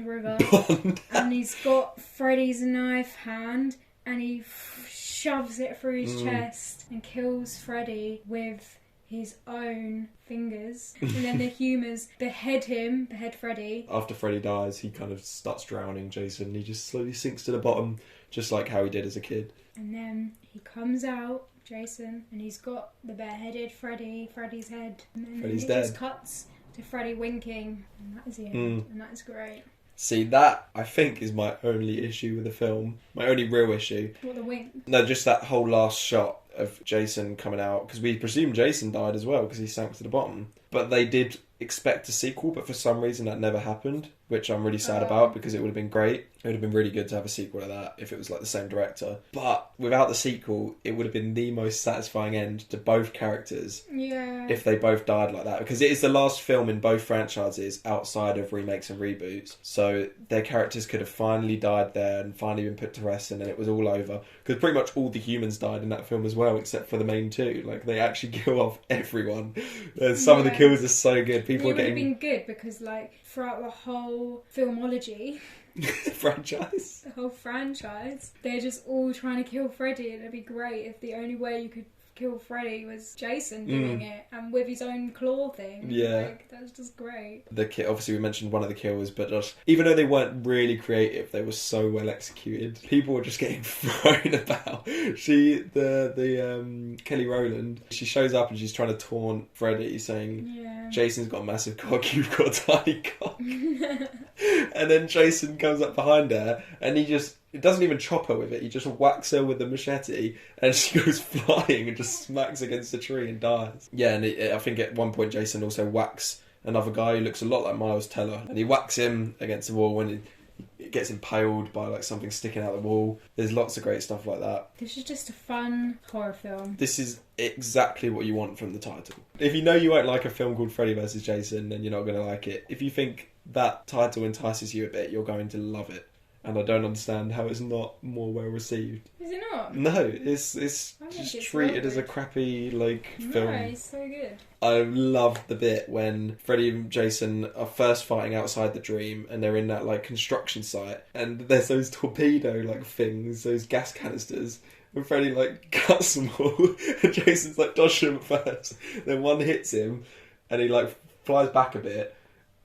B: river, and he's got Freddy's knife hand, and he shoves it through his chest and kills Freddy with his own fingers. And then the humans behead Freddy.
A: After Freddy dies, he kind of starts drowning Jason. He just slowly sinks to the bottom, just like how he did as a kid.
B: And then he comes out, Jason, and he's got the bareheaded Freddy's head. And then
A: Freddy's
B: it
A: dead.
B: just cuts to Freddy winking, and that is the end. And that is great.
A: See, that, I think, is my only issue with the film. My only real issue.
B: What, the wink?
A: No, just that whole last shot of Jason coming out, because we presume Jason died as well, because he sank to the bottom. But they did expect a sequel, but for some reason that never happened, which I'm really sad about, because it would have been great. It would have been really good to have a sequel to that if it was like the same director. But without the sequel, it would have been the most satisfying end to both characters.
B: Yeah.
A: If they both died like that, because it is the last film in both franchises outside of remakes and reboots, so their characters could have finally died there and finally been put to rest, and then it was all over, because pretty much all the humans died in that film as well, except for the main 2. Like, they actually kill off everyone. Some of the kills are so good. People are getting...
B: It would have been good because like throughout the whole filmology
A: franchise,
B: the whole franchise, they're just all trying to kill Freddy, and it'd be great if the only way you could kill Freddy was Jason doing it, and with his own claw thing.
A: Yeah.
B: Like, that's just great.
A: The obviously we mentioned one of the kills, but just, even though they weren't really creative, they were so well executed. People were just getting thrown about. The Kelly Rowland, she shows up and she's trying to taunt Freddy, saying, Jason's got a massive cock, you've got a tiny cock. And then Jason comes up behind her and it doesn't even chop her with it, he just whacks her with the machete and she goes flying and just smacks against the tree and dies. Yeah, and I think at one point Jason also whacks another guy who looks a lot like Miles Teller, and he whacks him against the wall and it gets impaled by like something sticking out the wall. There's lots of great stuff like that.
B: This is just a fun horror film.
A: This is exactly what you want from the title. If you know you won't like a film called Freddy vs. Jason, then you're not going to like it. If you think that title entices you a bit, you're going to love it. And I don't understand how it's not more well received.
B: Is it not?
A: No, it's just treated as a crappy film.
B: No, it's so good.
A: I love the bit when Freddy and Jason are first fighting outside the dream, and they're in that like construction site, and there's those torpedo like things, those gas canisters. And Freddy like cuts them all, and Jason's like dodging them first. Then one hits him, and he like flies back a bit.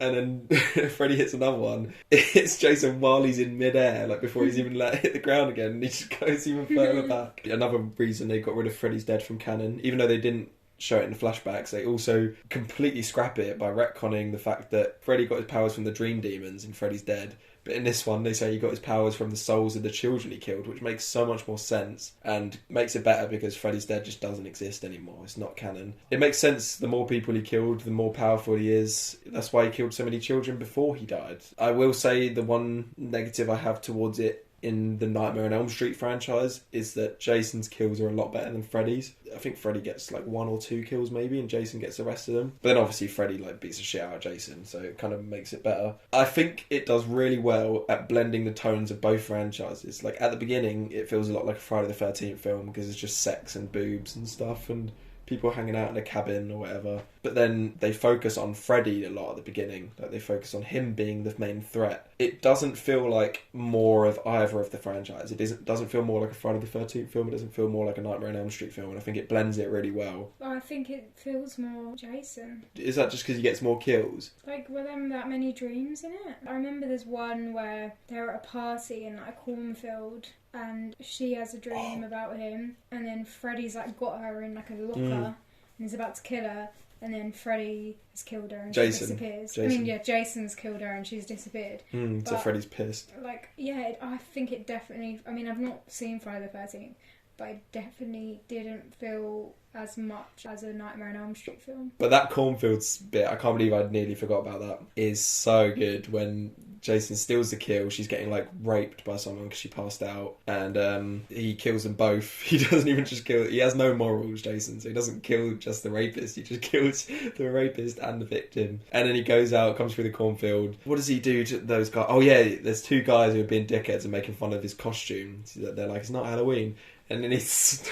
A: And then Freddy hits another one. It hits Jason while he's in midair, like before he's even let it hit the ground again, and he just goes even further back. Another reason they got rid of Freddy's Dead from canon, even though they didn't show it in the flashbacks, they also completely scrap it by retconning the fact that Freddy got his powers from the dream demons in Freddy's Dead, But in this one, they say he got his powers from the souls of the children he killed, which makes so much more sense and makes it better because Freddy's Dead just doesn't exist anymore. It's not canon. It makes sense. The more people he killed, the more powerful he is. That's why he killed so many children before he died. I will say the one negative I have towards it in the Nightmare on Elm Street franchise is that Jason's kills are a lot better than Freddy's. I think Freddy gets like 1 or 2 kills maybe, and Jason gets the rest of them. But then obviously Freddy like beats the shit out of Jason, so it kind of makes it better. I think it does really well at blending the tones of both franchises. Like at the beginning, it feels a lot like a Friday the 13th film because it's just sex and boobs and stuff and people hanging out in a cabin or whatever. But then they focus on Freddy a lot at the beginning. Like they focus on him being the main threat. It doesn't feel like more of either of the franchise. It doesn't feel more like a Friday the 13th film. It doesn't feel more like a Nightmare on Elm Street film. And I think it blends it really well.
B: I think it feels more Jason.
A: Is that just because he gets more kills?
B: Like, were there that many dreams in it? I remember there's one where they're at a party in like a cornfield and she has a dream about him, and then Freddy's like got her in like a locker and is about to kill her, and then Freddy has killed her and she disappears. Jason's killed her and she's disappeared.
A: So Freddy's pissed.
B: Like, yeah, I think it definitely... I mean, I've not seen Friday the 13th, but it definitely didn't feel as much as a Nightmare on Elm Street film.
A: But that cornfields bit, I can't believe I nearly forgot about that, is so good when Jason steals the kill. She's getting like raped by someone because she passed out, and he kills them both. He doesn't even just kill... He has no morals, Jason, so he doesn't kill just the rapist. He just kills the rapist and the victim. And then he goes out, comes through the cornfield. What does he do to those guys? Oh yeah, there's 2 guys who are being dickheads and making fun of his costume. They're like, it's not Halloween. And then he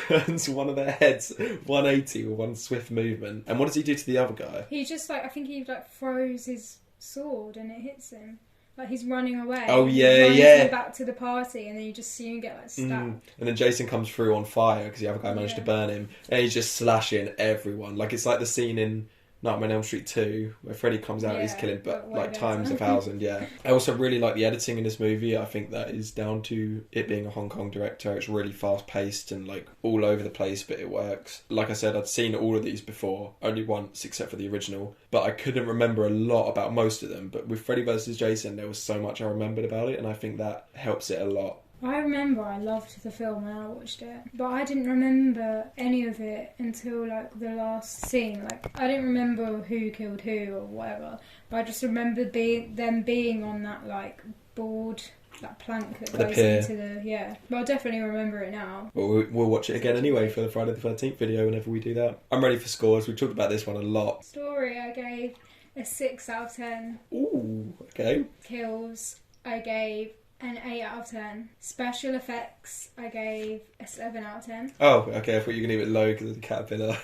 A: turns one of their heads 180 with one swift movement. And what does he do to the other guy?
B: He just like... I think he like throws his sword and it hits him. Like he's running away.
A: Oh yeah.
B: Back to the party, and then you just see him get like stabbed.
A: And then Jason comes through on fire because the other guy managed to burn him, and he's just slashing everyone. Like it's like the scene in Nightmare on Elm Street 2 where Freddy comes out, he's killing, but like times 1,000. Yeah. I also really like the editing in this movie. I think that is down to it being a Hong Kong director. It's really fast paced and like all over the place, but it works. Like I said, I'd seen all of these before, only once except for the original, but I couldn't remember a lot about most of them. But with Freddy vs Jason, there was so much I remembered about it, and I think that helps it a lot.
B: I remember I loved the film when I watched it, but I didn't remember any of it until like the last scene. Like I didn't remember who killed who or whatever, but I just remember them being on that like board, that plank that goes into the But I'll definitely remember it now.
A: Well, we'll watch it again anyway for the Friday the 13th video whenever we do that. I'm ready for scores. We've talked about this one a lot.
B: Story I gave a 6 out of 10.
A: Ooh, okay.
B: Kills I gave an 8 out of 10. Special effects, I gave a 7 out of 10.
A: Oh, okay. I thought you were going to leave it low because of the caterpillar.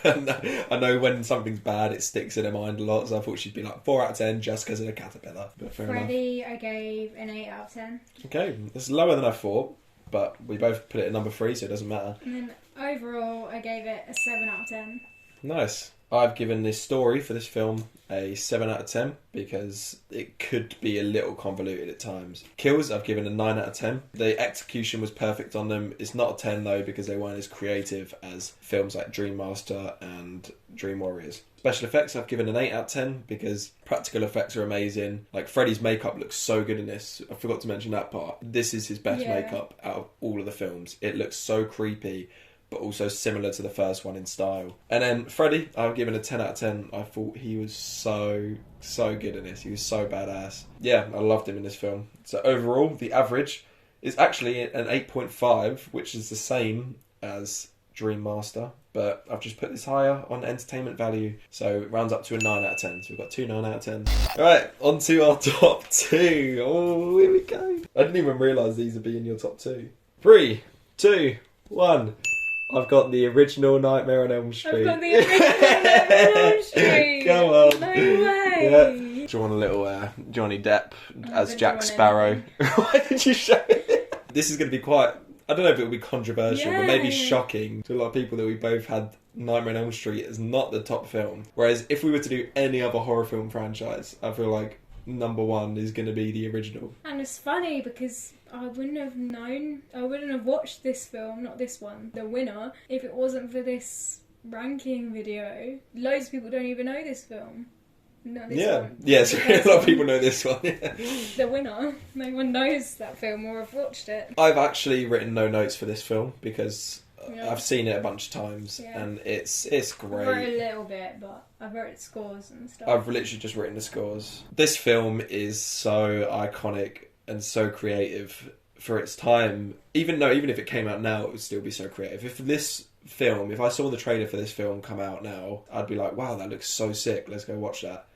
A: I know when something's bad, it sticks in her mind a lot, so I thought she'd be like 4 out of 10 just because of the caterpillar. But fair
B: Freddy,
A: enough.
B: I gave an 8 out of 10.
A: Okay, that's lower than I thought, but we both put it at number 3, so it doesn't matter.
B: And then overall, I gave it a 7 out of 10.
A: Nice. I've given this story for this film a 7 out of 10 because it could be a little convoluted at times. Kills, I've given a 9 out of 10. The execution was perfect on them. It's not a 10 though because they weren't as creative as films like Dream Master and Dream Warriors. Special effects, I've given an 8 out of 10 because practical effects are amazing. Like Freddy's makeup looks so good in this. I forgot to mention that part. This is his best makeup out of all of the films. It looks so creepy, but also similar to the first one in style. And then Freddy, I've given a 10 out of 10. I thought he was so good in this. He was so badass. Yeah, I loved him in this film. So overall, the average is actually an 8.5, which is the same as Dream Master, but I've just put this higher on entertainment value, so it rounds up to a 9 out of 10. So we've got 2 9 out of 10. Alright, on to our top 2. Oh, here we go. I didn't even realise these would be in your top 2. 3, 2, 1. I've got the original Nightmare on Elm Street.
B: I've got the original Nightmare on Elm Street.
A: Come on.
B: No way.
A: Yeah. Do you want a little Johnny Depp as Jack Sparrow? Why did you show it? This is going to be quite... I don't know if it'll be controversial, but maybe shocking to a lot of people that we both had Nightmare on Elm Street as not the top film. Whereas if we were to do any other horror film franchise, I feel like number 1 is going to be the original.
B: And it's funny because I wouldn't have watched this film, not this one, the winner, if it wasn't for this ranking video. Loads of people don't even know this film. know this
A: Yeah.
B: one.
A: Yes, a lot of people know this one. Yeah.
B: The winner. No one knows that film or have watched it.
A: I've actually written no notes for this film because
B: Yeah.
A: I've seen it a bunch of times and it's
B: I wrote
A: great.
B: a little bit, but I wrote scores and stuff.
A: I've literally just written the scores. This film is so iconic and so creative for its time. Even if it came out now, it would still be so creative. If I saw the trailer for this film come out now, I'd be like, wow, that looks so sick, let's go watch that.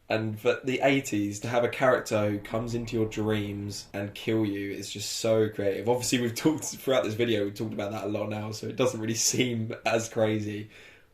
A: And for the 80s, to have a character who comes into your dreams and kill you is just so creative. Obviously, we've talked throughout this video, we've talked about that a lot now, so it doesn't really seem as crazy.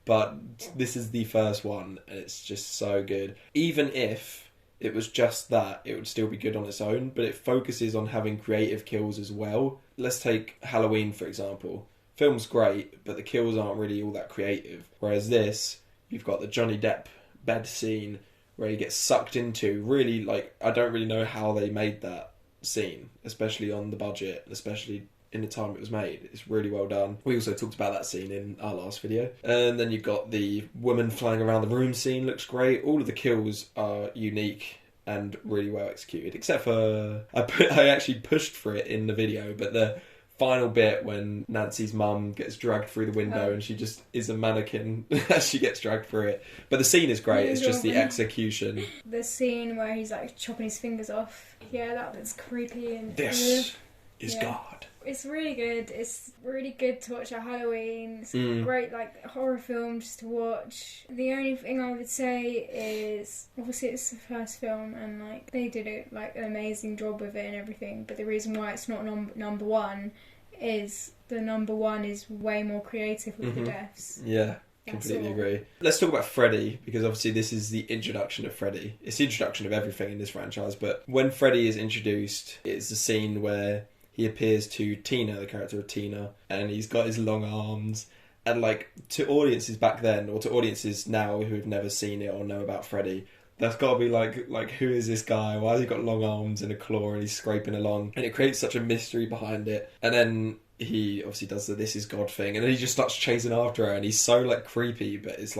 A: But this is the first one, and it's just so good. Even if it was just that, it would still be good on its own, but it focuses on having creative kills as well. Let's take Halloween, for example. Film's great, but the kills aren't really all that creative. Whereas this, you've got the Johnny Depp bed scene where he gets sucked into, really, like, I don't really know how they made that scene, especially on the budget, especially in the time it was made. It's really well done. We also talked about that scene in our last video. And then you've got the woman flying around the room scene, looks great. All of the kills are unique and really well executed, except for I actually pushed for it in the video, but the final bit when Nancy's mum gets dragged through the window and she just is a mannequin as she gets dragged through it. But the scene is great, it's just the execution.
B: The scene where he's like chopping his fingers off. Yeah, that bit's creepy and
A: This is God.
B: It's really good. It's really good to watch at Halloween. It's a great like horror film just to watch. The only thing I would say is obviously it's the first film and like they did an amazing job with it and everything. But the reason why it's not number one is the number one is way more creative with the deaths.
A: Yeah. Completely agree. Let's talk about Freddy, because obviously this is the introduction of Freddy. It's the introduction of everything in this franchise, but when Freddy is introduced, it's the scene where he appears to Tina, the character of Tina, and he's got his long arms. And like, to audiences back then, or to audiences now who have never seen it or know about Freddy, that's got to be like, who is this guy? Why has he got long arms and a claw and he's scraping along? And it creates such a mystery behind it. And then he obviously does the "this is God" thing, and then he just starts chasing after her, and he's so like creepy, but it's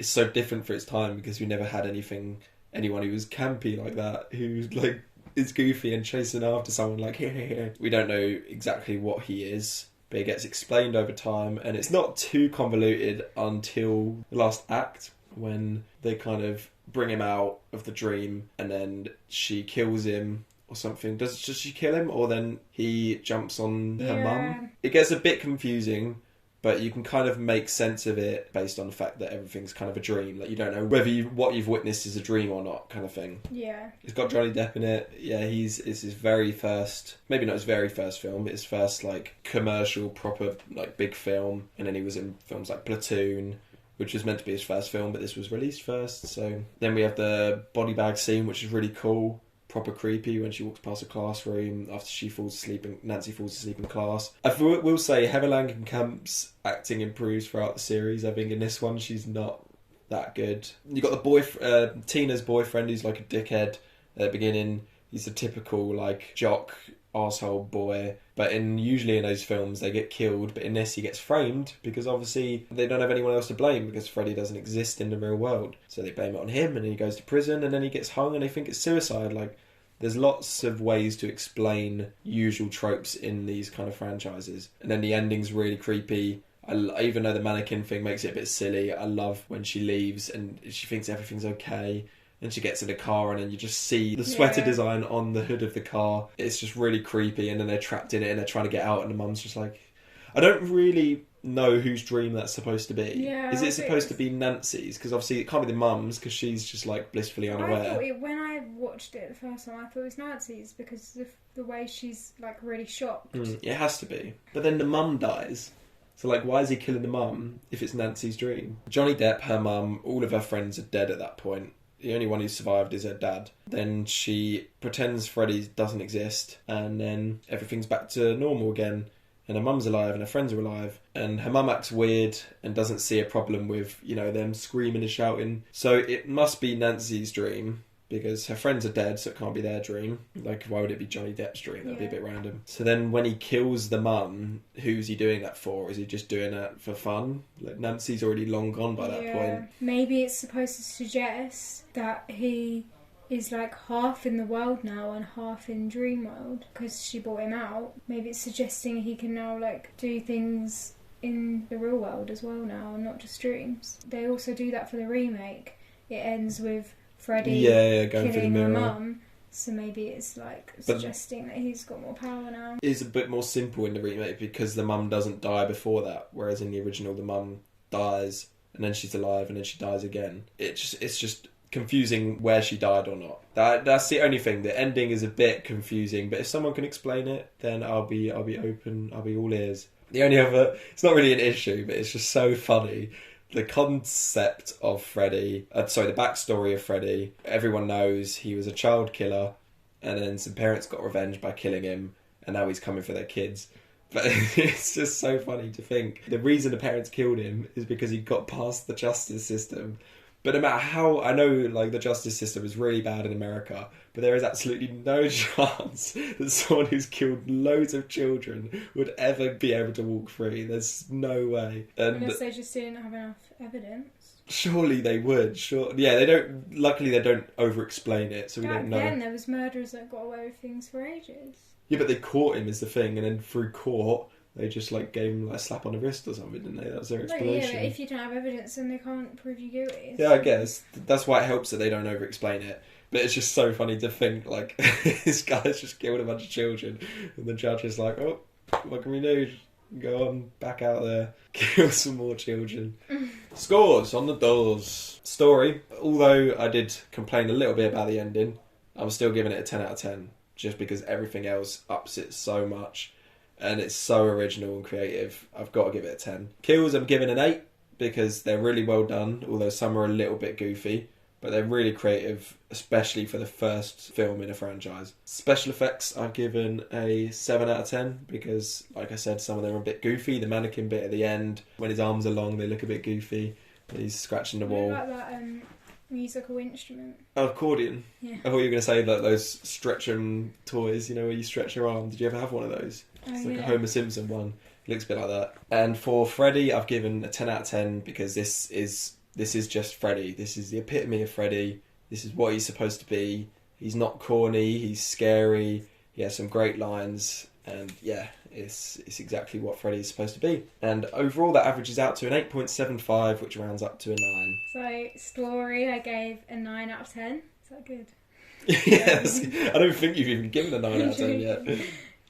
A: so different for its time because we never had anyone who was campy like that, who like is goofy and chasing after someone like here. We don't know exactly what he is, but it gets explained over time, and it's not too convoluted until the last act when they kind of bring him out of the dream, and then she kills him or something. Does she kill him, or then he jumps on her mum? It gets a bit confusing, but you can kind of make sense of it based on the fact that everything's kind of a dream. Like, you don't know whether what you've witnessed is a dream or not, kind of thing. Yeah. It's got Johnny Depp in it. Yeah, it's his very first, maybe not his very first film, but his first like commercial, proper like big film. And then he was in films like Platoon, which was meant to be his first film, but this was released first. So then we have the body bag scene, which is really cool. Proper creepy when she walks past a classroom after Nancy falls asleep in class. I will say Heather Langenkamp's acting improves throughout the series. I think in this one she's not that good. You got the Tina's boyfriend, who's like a dickhead at the beginning. He's a typical like jock arsehole boy, but usually in those films they get killed, but in this he gets framed because obviously they don't have anyone else to blame because Freddy doesn't exist in the real world, so they blame it on him, and he goes to prison, and then he gets hung, and they think it's suicide. Like, there's lots of ways to explain usual tropes in these kind of franchises, and then the ending's really creepy. Even though the mannequin thing makes it a bit silly, I love when she leaves and she thinks everything's okay. And she gets in the car, and then you just see the sweater design on the hood of the car. It's just really creepy, and then they're trapped in it, and they're trying to get out, and the mum's just like... I don't really know whose dream that's supposed to be. Yeah, is it supposed to be Nancy's? Because obviously it can't be the mum's, because she's just like blissfully unaware.
B: When I watched it the first time, I thought it was Nancy's, because of the way she's like really shocked.
A: It has to be. But then the mum dies. So, like, why is he killing the mum if it's Nancy's dream? Johnny Depp, her mum, all of her friends are dead at that point. The only one who survived is her dad. Then she pretends Freddy doesn't exist, and then everything's back to normal again. And her mum's alive, and her friends are alive. And her mum acts weird and doesn't see a problem with, them screaming and shouting. So it must be Nancy's dream. because her friends are dead, so it can't be their dream. Like, why would it be Johnny Depp's dream? That'd be a bit random. So then when he kills the mum, who's he doing that for? Is he just doing it for fun? Like, Nancy's already long gone by that point.
B: Maybe it's supposed to suggest that he is like half in the world now and half in dream world because she brought him out. Maybe it's suggesting he can now like do things in the real world as well now and not just dreams. They also do that for the remake. It ends with Freddy
A: going
B: killing her mum, so maybe it's like suggesting that he's got more power now.
A: It's a bit more simple in the remake because the mum doesn't die before that, whereas in the original the mum dies and then she's alive and then she dies again. It's just confusing where she died or not. That's the only thing. The ending is a bit confusing, but if someone can explain it, then I'll be open. I'll be all ears. The only other, it's not really an issue, but it's just so funny. The concept of Freddy, the backstory of Freddy, everyone knows he was a child killer and then some parents got revenge by killing him and now he's coming for their kids. But it's just so funny to think the reason the parents killed him is because he got past the justice system. But no matter how, I know like the justice system is really bad in America, but there is absolutely no chance that someone who's killed loads of children would ever be able to walk free. There's no way.
B: Unless they just didn't have enough evidence.
A: Surely they would. Sure. Yeah, they don't. Luckily, they don't over-explain it, so we don't know.
B: Again, there was murderers that got away with things for ages.
A: Yeah, but they caught him is the thing, and then through court, they just like gave him like a slap on the wrist or something, didn't they? That was their explanation.
B: Yeah, but if you don't have evidence, then they can't prove you guilty.
A: Yeah, I guess that's why it helps that they don't over-explain it. But it's just so funny to think like this guy's just killed a bunch of children, and the judge is like, "Oh, what can we do? Go on, back out there, kill some more children." Scores on the doors. Story. Although I did complain a little bit about the ending, I'm still giving it a 10 out of 10, just because everything else ups it so much. And it's so original and creative. I've got to give it a 10. Kills, I'm giving an 8 because they're really well done, although some are a little bit goofy. But they're really creative, especially for the first film in a franchise. Special effects, I've given a 7 out of 10 because, like I said, some of them are a bit goofy. The mannequin bit at the end, when his arms are long, they look a bit goofy. He's scratching the wall.
B: Like that musical instrument.
A: Oh, accordion?
B: Yeah.
A: I thought you were going to say like those stretching toys, you know, where you stretch your arm. Did you ever have one of those? It's like a Homer Simpson one. It looks a bit like that. And for Freddy, I've given a 10 out of 10 because this is just Freddy. This is the epitome of Freddy. This is what he's supposed to be. He's not corny. He's scary. He has some great lines. And yeah, it's exactly what Freddy is supposed to be. And overall, that averages out to an 8.75, which rounds up to a 9.
B: So, story, I gave a 9 out of 10. Is that good?
A: Yes. I don't think you've even given a 9 out of 10 yet.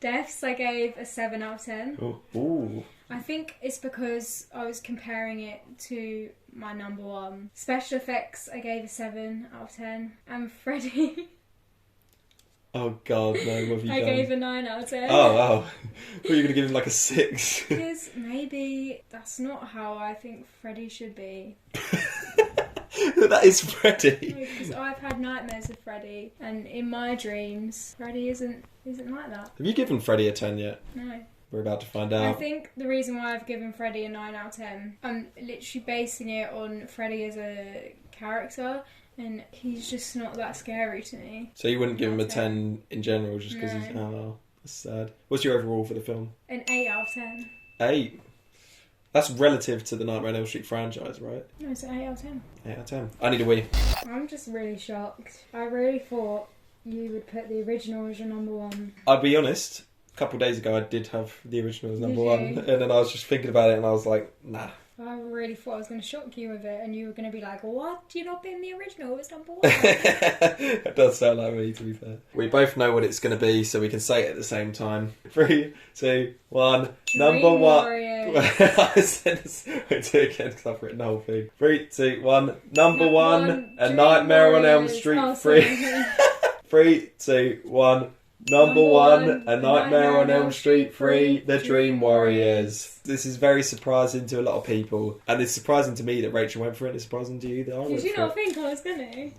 B: Deaths, I gave a 7 out of 10.
A: Ooh.
B: I think it's because I was comparing it to my number one. Special effects, I gave a 7 out of 10. And Freddy...
A: Oh God, no, what have you done?
B: I gave a 9 out of 10.
A: Oh, wow. I thought you were going to give him like a 6.
B: Because maybe that's not how I think Freddy should be.
A: That is Freddy.
B: No, because I've had nightmares of Freddy, and in my dreams, Freddy isn't like that.
A: Have you given Freddy a 10 yet?
B: No.
A: We're about to find out.
B: I think the reason why I've given Freddy a 9 out of 10, I'm literally basing it on Freddy as a character, and he's just not that scary to me.
A: So you wouldn't give him a 10 in general just because he's... Oh, that's sad. What's your overall for the film?
B: An 8 out of 10.
A: 8? That's relative to the Nightmare on Elm Street franchise, right?
B: No, it's an 8 out of 10.
A: 8 out of 10. I need a wee.
B: I'm just really shocked. I really thought you would put the original as your number one.
A: I'll be honest, a couple of days ago I did have the original as number one, and then I was just thinking about it and I was like, nah.
B: I really thought I was going to shock you with it, and you were going to be like, what? You're not being the original, it's number one.
A: It does sound like me, to be fair. We both know what it's going to be, so we can say it at the same time. 3, 2, 1. Number one.
B: Warriors.
A: I said this. Wait, do it again because I've written the whole thing. 3, 2, 1. Number one. A Nightmare on Elm Street 3. 3, 2, 1. Number one, A Nightmare on Elm Street 3, The Dream Warriors. This is very surprising to a lot of people, and it's surprising to me that Rachel went for it. It's surprising to you that I went for it.
B: Did you not think I was going to?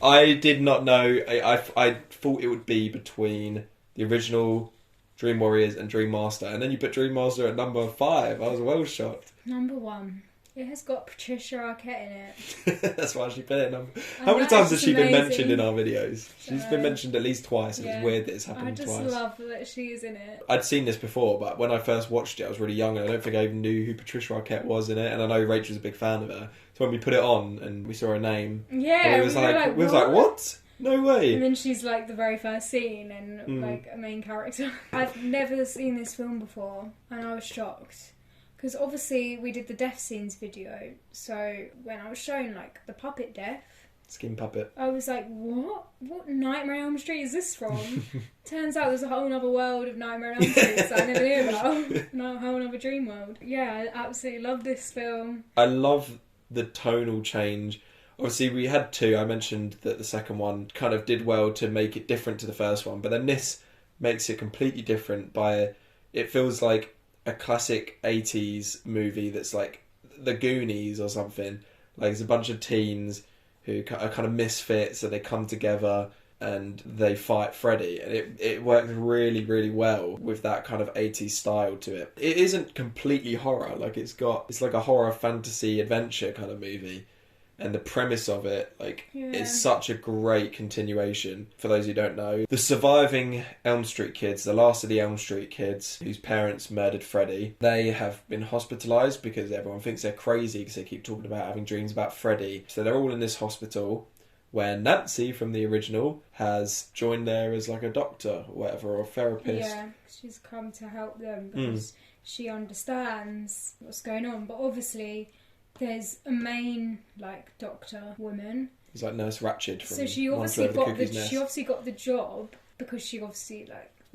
A: I did not know. I thought it would be between the original Dream Warriors and Dream Master, and then you put Dream Master at number 5. I was well shocked.
B: Number one. It has got Patricia Arquette in it.
A: That's why she put it in. How many times has she been mentioned in our videos? She's been mentioned at least twice, and it's weird that it's happened twice. I just
B: love that she is in it.
A: I'd seen this before, but when I first watched it, I was really young, and I don't think I even knew who Patricia Arquette was in it, and I know Rachel's a big fan of her. So when we put it on, and we saw her name, we was like, what? No way.
B: And then she's like the very first scene, and like a main character. I've never seen this film before, and I was shocked. Because obviously we did the death scenes video, so when I was shown like the puppet death,
A: skin puppet,
B: I was like, what? What Nightmare on Elm Street is this from? Turns out there's a whole other world of Nightmare on Elm Street that I never knew about. No, a whole other dream world. Yeah, I absolutely love this film.
A: I love the tonal change. Obviously we had two. I mentioned that the second one kind of did well to make it different to the first one, but then this makes it completely different by, it feels like a classic 80s movie that's like The Goonies or something. Like there's a bunch of teens who are kind of misfits, and they come together and they fight Freddy, and it works really, really well with that kind of 80s style to it. It isn't completely horror, like it's like a horror fantasy adventure kind of movie. And the premise of it, is such a great continuation. For those who don't know, the surviving Elm Street kids, the last of the Elm Street kids whose parents murdered Freddy, they have been hospitalised because everyone thinks they're crazy because they keep talking about having dreams about Freddy. So they're all in this hospital where Nancy from the original has joined there as like a doctor or whatever, or a therapist.
B: Yeah, she's come to help them because she understands what's going on. But obviously there's a main doctor woman. It's like
A: Nurse Ratched from
B: So she obviously got the job because she obviously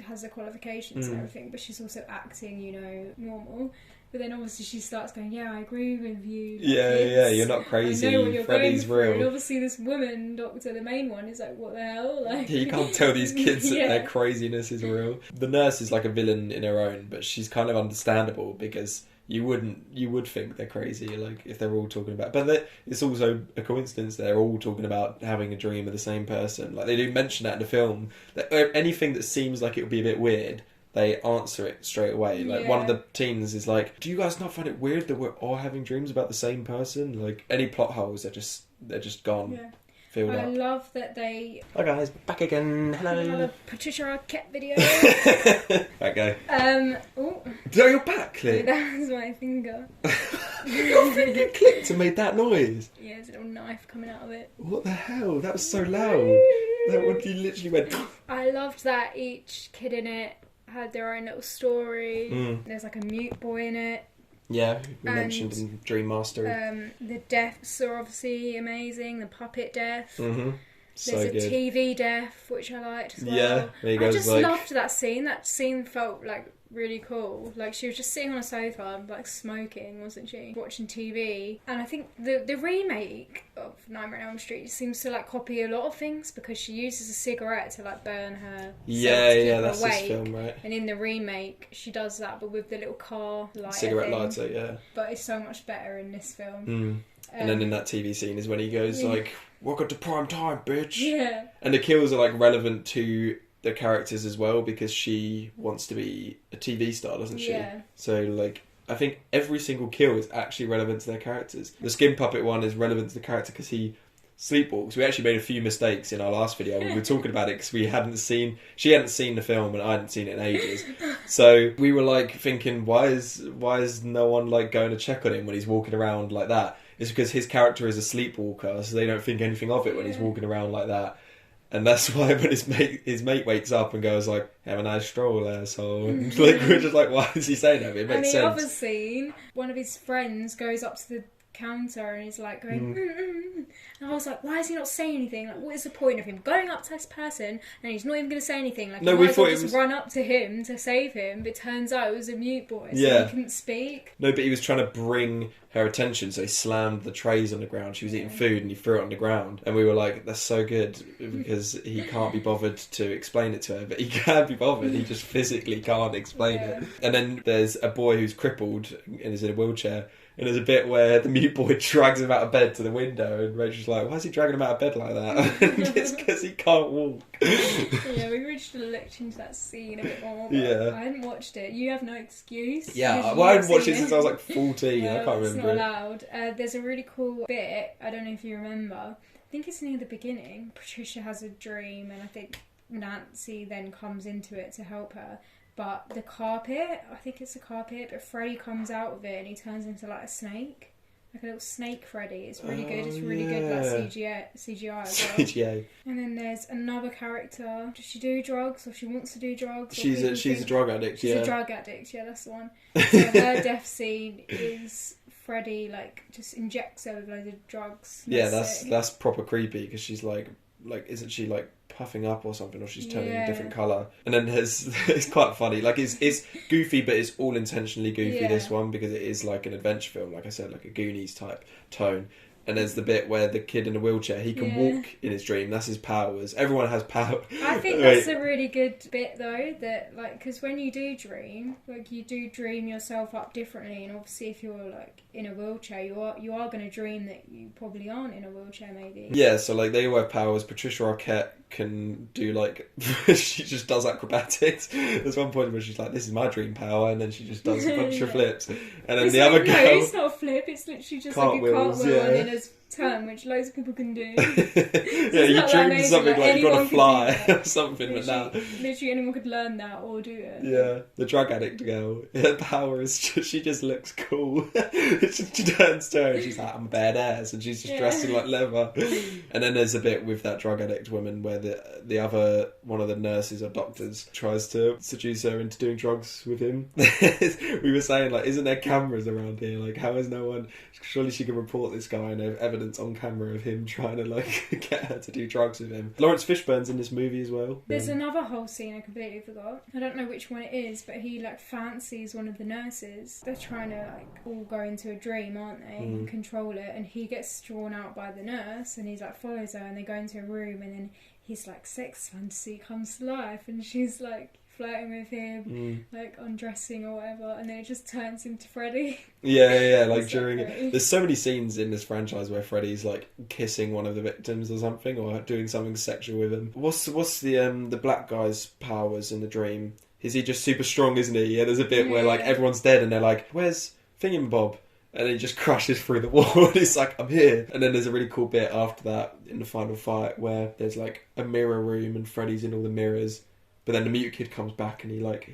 B: has the qualifications and everything, but she's also acting, normal. But then obviously she starts going, yeah, I agree with you.
A: Yeah, you're not crazy.
B: I know what you're
A: Freddy's
B: going through.
A: real.
B: And obviously this woman, doctor, the main one, is like, what the hell?
A: You can't tell these kids that their craziness is real. The nurse is like a villain in her own, but she's kind of understandable because you would think they're crazy, if they're all talking about. But it's also a coincidence they're all talking about having a dream of the same person. They do mention that in the film. That anything that seems like it would be a bit weird, they answer it straight away. One of the teens is like, "Do you guys not find it weird that we're all having dreams about the same person?" Any plot holes, they're just gone. Yeah.
B: I love that they...
A: Hi guys, back again. Hello.
B: Another Patricia Arquette video.
A: Right, go.
B: Oh,
A: your back clip.
B: That was my finger.
A: Your finger clipped and made that noise.
B: Yeah, there's a little knife coming out of it.
A: What the hell? That was so loud. That one, you literally went...
B: I loved that each kid in it had their own little story. There's a mute boy in it.
A: Yeah, we mentioned in Dream Master.
B: The deaths are obviously amazing. The puppet death.
A: Mm-hmm.
B: There's a TV death, which I liked as well.
A: Yeah,
B: I just loved that scene. That scene felt really cool. She was just sitting on a sofa, smoking, wasn't she? Watching TV. And I think the remake of Nightmare on Elm Street seems to copy a lot of things because she uses a cigarette to burn her.
A: Yeah, that's this film, right?
B: And in the remake, she does that, but with the little car lighter.
A: Cigarette lighter, yeah.
B: But it's so much better in this film.
A: And then in that TV scene is when he goes "Welcome to prime time, bitch."
B: Yeah.
A: And the kills are relevant to the characters as well because she wants to be a TV star, doesn't she?
B: Yeah.
A: So I think every single kill is actually relevant to their characters. The skin puppet one is relevant to the character because he sleepwalks. We actually made a few mistakes in our last video. We were talking about it because she hadn't seen the film and I hadn't seen it in ages. So we were thinking, why is no one going to check on him when he's walking around like that? It's because his character is a sleepwalker, so they don't think anything of it when he's walking around like that. And that's why when his mate wakes up and goes have a nice stroll, asshole. And we're just why is he saying that? It makes sense.
B: And the other scene, one of his friends goes up to the counter and he's going and I was why is he not saying anything? What is the point of him going up to this person and he's not even going to say anything?
A: No, we thought
B: he just run up to him to save him, but it turns out it was a mute boy, so he couldn't speak.
A: No, but he was trying to bring her attention, so he slammed the trays on the ground. She was eating food and he threw it on the ground, and we were that's so good because he can't be bothered to explain it to her, but he can be bothered, he just physically can't explain it. And then there's a boy who's crippled and is in a wheelchair. And there's a bit where the mute boy drags him out of bed to the window, and Rachel's why is he dragging him out of bed like that? And it's because he can't walk.
B: Yeah, we really should have looked into that scene a bit more. But
A: Yeah.
B: I hadn't watched it. You have no excuse.
A: Yeah,
B: because
A: well, I
B: you've
A: hadn't watched it
B: seen
A: since I was like 14.
B: Well,
A: I can't
B: it's
A: remember.
B: not allowed. There's a really cool bit. I don't know if you remember. I think it's near the beginning. Patricia has a dream, and I think Nancy then comes into it to help her. But the carpet, I think it's a carpet, but Freddy comes out of it and he turns into like a snake. Like a little snake Freddy. It's really good. It's really good like CGI as well.
A: CGA.
B: And then there's another character. Does she do drugs or she wants to do drugs?
A: She's a drug addict,
B: She's
A: yeah.
B: a drug addict, yeah, that's the one. So her death scene is Freddy like just injects her with loads of drugs.
A: Yeah, that's proper creepy because she's like isn't she like puffing up or something, or she's turning a different colour? And then it's quite funny. Like it's goofy, but it's all intentionally goofy. This one because it is like an adventure film, like I said, like a Goonies type tone. And there's the bit where the kid in a wheelchair, he can walk in his dream. That's his powers. Everyone has power.
B: I think that's a really good bit though, that like, because when you do dream, like you do dream yourself up differently, and obviously if you're like in a wheelchair, you are going to dream that you probably aren't in a wheelchair maybe.
A: Yeah, so like they all have powers. Patricia Arquette can do like she just does acrobatics. There's one point where she's like, "This is my dream power," and then she just does a bunch of flips. And then
B: it's
A: the
B: like,
A: other girl,
B: no, it's not a flip. It's literally just like a
A: cartwheels,
B: cartwheel and then a turn, which loads of people can do.
A: yeah, you dream something like you've got to fly or something, but now
B: literally anyone could learn that or do it.
A: Yeah, the drug addict girl, her power is she just looks cool. She turns to her and she's like, "I'm a badass," and she's just dressed in like leather. And then there's a bit with that drug addict woman where the other one of the nurses or doctors tries to seduce her into doing drugs with him. We were saying like, isn't there cameras around here? Like, how is no one? Surely she can report this guy and have evidence on camera of him trying to like get her to do drugs with him. Lawrence Fishburne's in this movie as well.
B: There's another whole scene I completely forgot. I don't know which one it is, but he like fancies one of the nurses. They're trying to like all go into a dream, aren't they? And control it, and he gets drawn out by the nurse, and he's like follows her, and they go into a room, and then he's like sex fantasy comes to life, and she's like flirting with him, like undressing or whatever, and then it just turns into Freddy.
A: Yeah, like during it. There's so many scenes in this franchise where Freddy's like kissing one of the victims or something, or doing something sexual with him. What's the black guy's powers in the dream? Is he just super strong, isn't he? Yeah, there's a bit where like everyone's dead and they're like, "Where's Thingamabob?" And he just crashes through the wall and he's like, "I'm here." And then there's a really cool bit after that in the final fight where there's like a mirror room and Freddy's in all the mirrors. But then the mute kid comes back and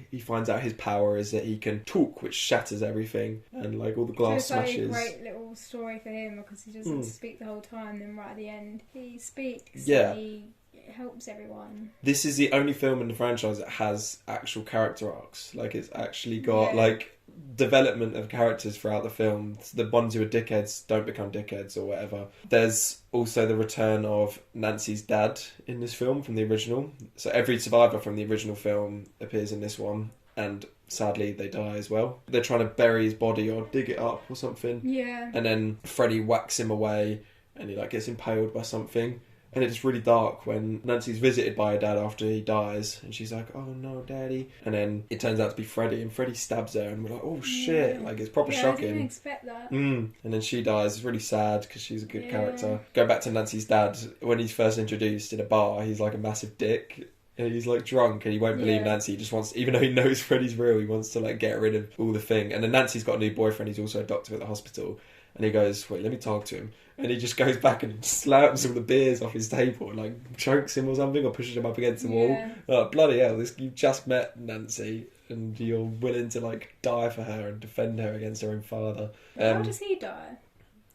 A: he finds out his power is that he can talk, which shatters everything, and like all the glass smashes.
B: It's like a great little story for him because he doesn't speak the whole time. Then right at the end, he speaks.
A: Yeah.
B: And he helps everyone.
A: This is the only film in the franchise that has actual character arcs. Like it's actually got like development of characters throughout the film. The ones who are dickheads don't become dickheads or whatever. There's also the return of Nancy's dad in this film from the original. So every survivor from the original film appears in this one, and sadly they die as well. They're trying to bury his body or dig it up or something.
B: Yeah.
A: And then Freddy whacks him away and he like gets impaled by something. And it's really dark when Nancy's visited by her dad after he dies, and she's like, "Oh no, Daddy!" And then it turns out to be Freddy, and Freddy stabs her, and we're like, "Oh shit!" Like it's proper shocking.
B: I didn't expect that.
A: And then she dies. It's really sad because she's a good character. Go back to Nancy's dad. When he's first introduced in a bar, he's like a massive dick. And he's like drunk and he won't believe Nancy. He just wants, even though he knows Freddy's real, he wants to like get rid of all the thing. And then Nancy's got a new boyfriend. He's also a doctor at the hospital. And he goes, "Wait, let me talk to him." And he just goes back and slams all the beers off his table and like chokes him or something, or pushes him up against the wall. Oh, bloody hell, you just met Nancy and you're willing to like die for her and defend her against her own father.
B: How does he die?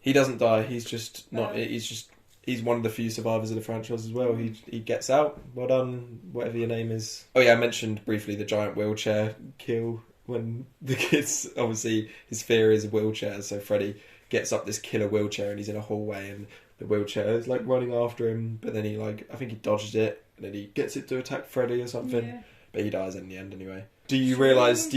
A: He doesn't die. He's just not. He's one of the few survivors of the franchise as well. He gets out. Well done, whatever your name is. Oh yeah, I mentioned briefly the giant wheelchair kill when the kids, obviously his fear is wheelchairs, so Freddy gets up this killer wheelchair and he's in a hallway and the wheelchair is like running after him, but then he like, I think he dodges it and then he gets it to attack Freddy or something, but he dies in the end anyway. Do you realise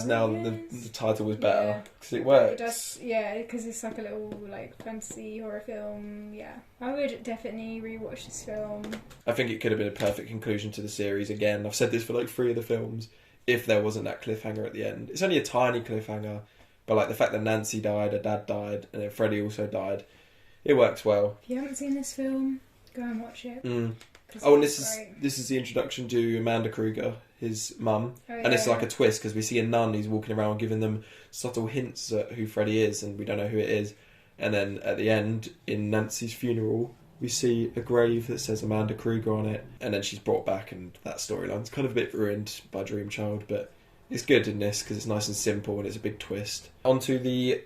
A: now that the title was better? Because it works.
B: It does, because it's like a little like fantasy horror film. Yeah, I would definitely rewatch this film.
A: I think it could have been a perfect conclusion to the series. Again, I've said this for like 3 of the films. If there wasn't that cliffhanger at the end, it's only a tiny cliffhanger, but like the fact that Nancy died, her dad died, and then Freddy also died, it works well.
B: If you haven't seen this film, go and watch it.
A: Oh, and this is the introduction to Amanda Kruger, his mum, and it's like a twist because we see a nun who's walking around giving them subtle hints at who Freddy is, and we don't know who it is. And then at the end, in Nancy's funeral, we see a grave that says Amanda Kruger on it, and then she's brought back, and that storyline's kind of a bit ruined by Dream Child, but it's good in this because it's nice and simple and it's a big twist. On to the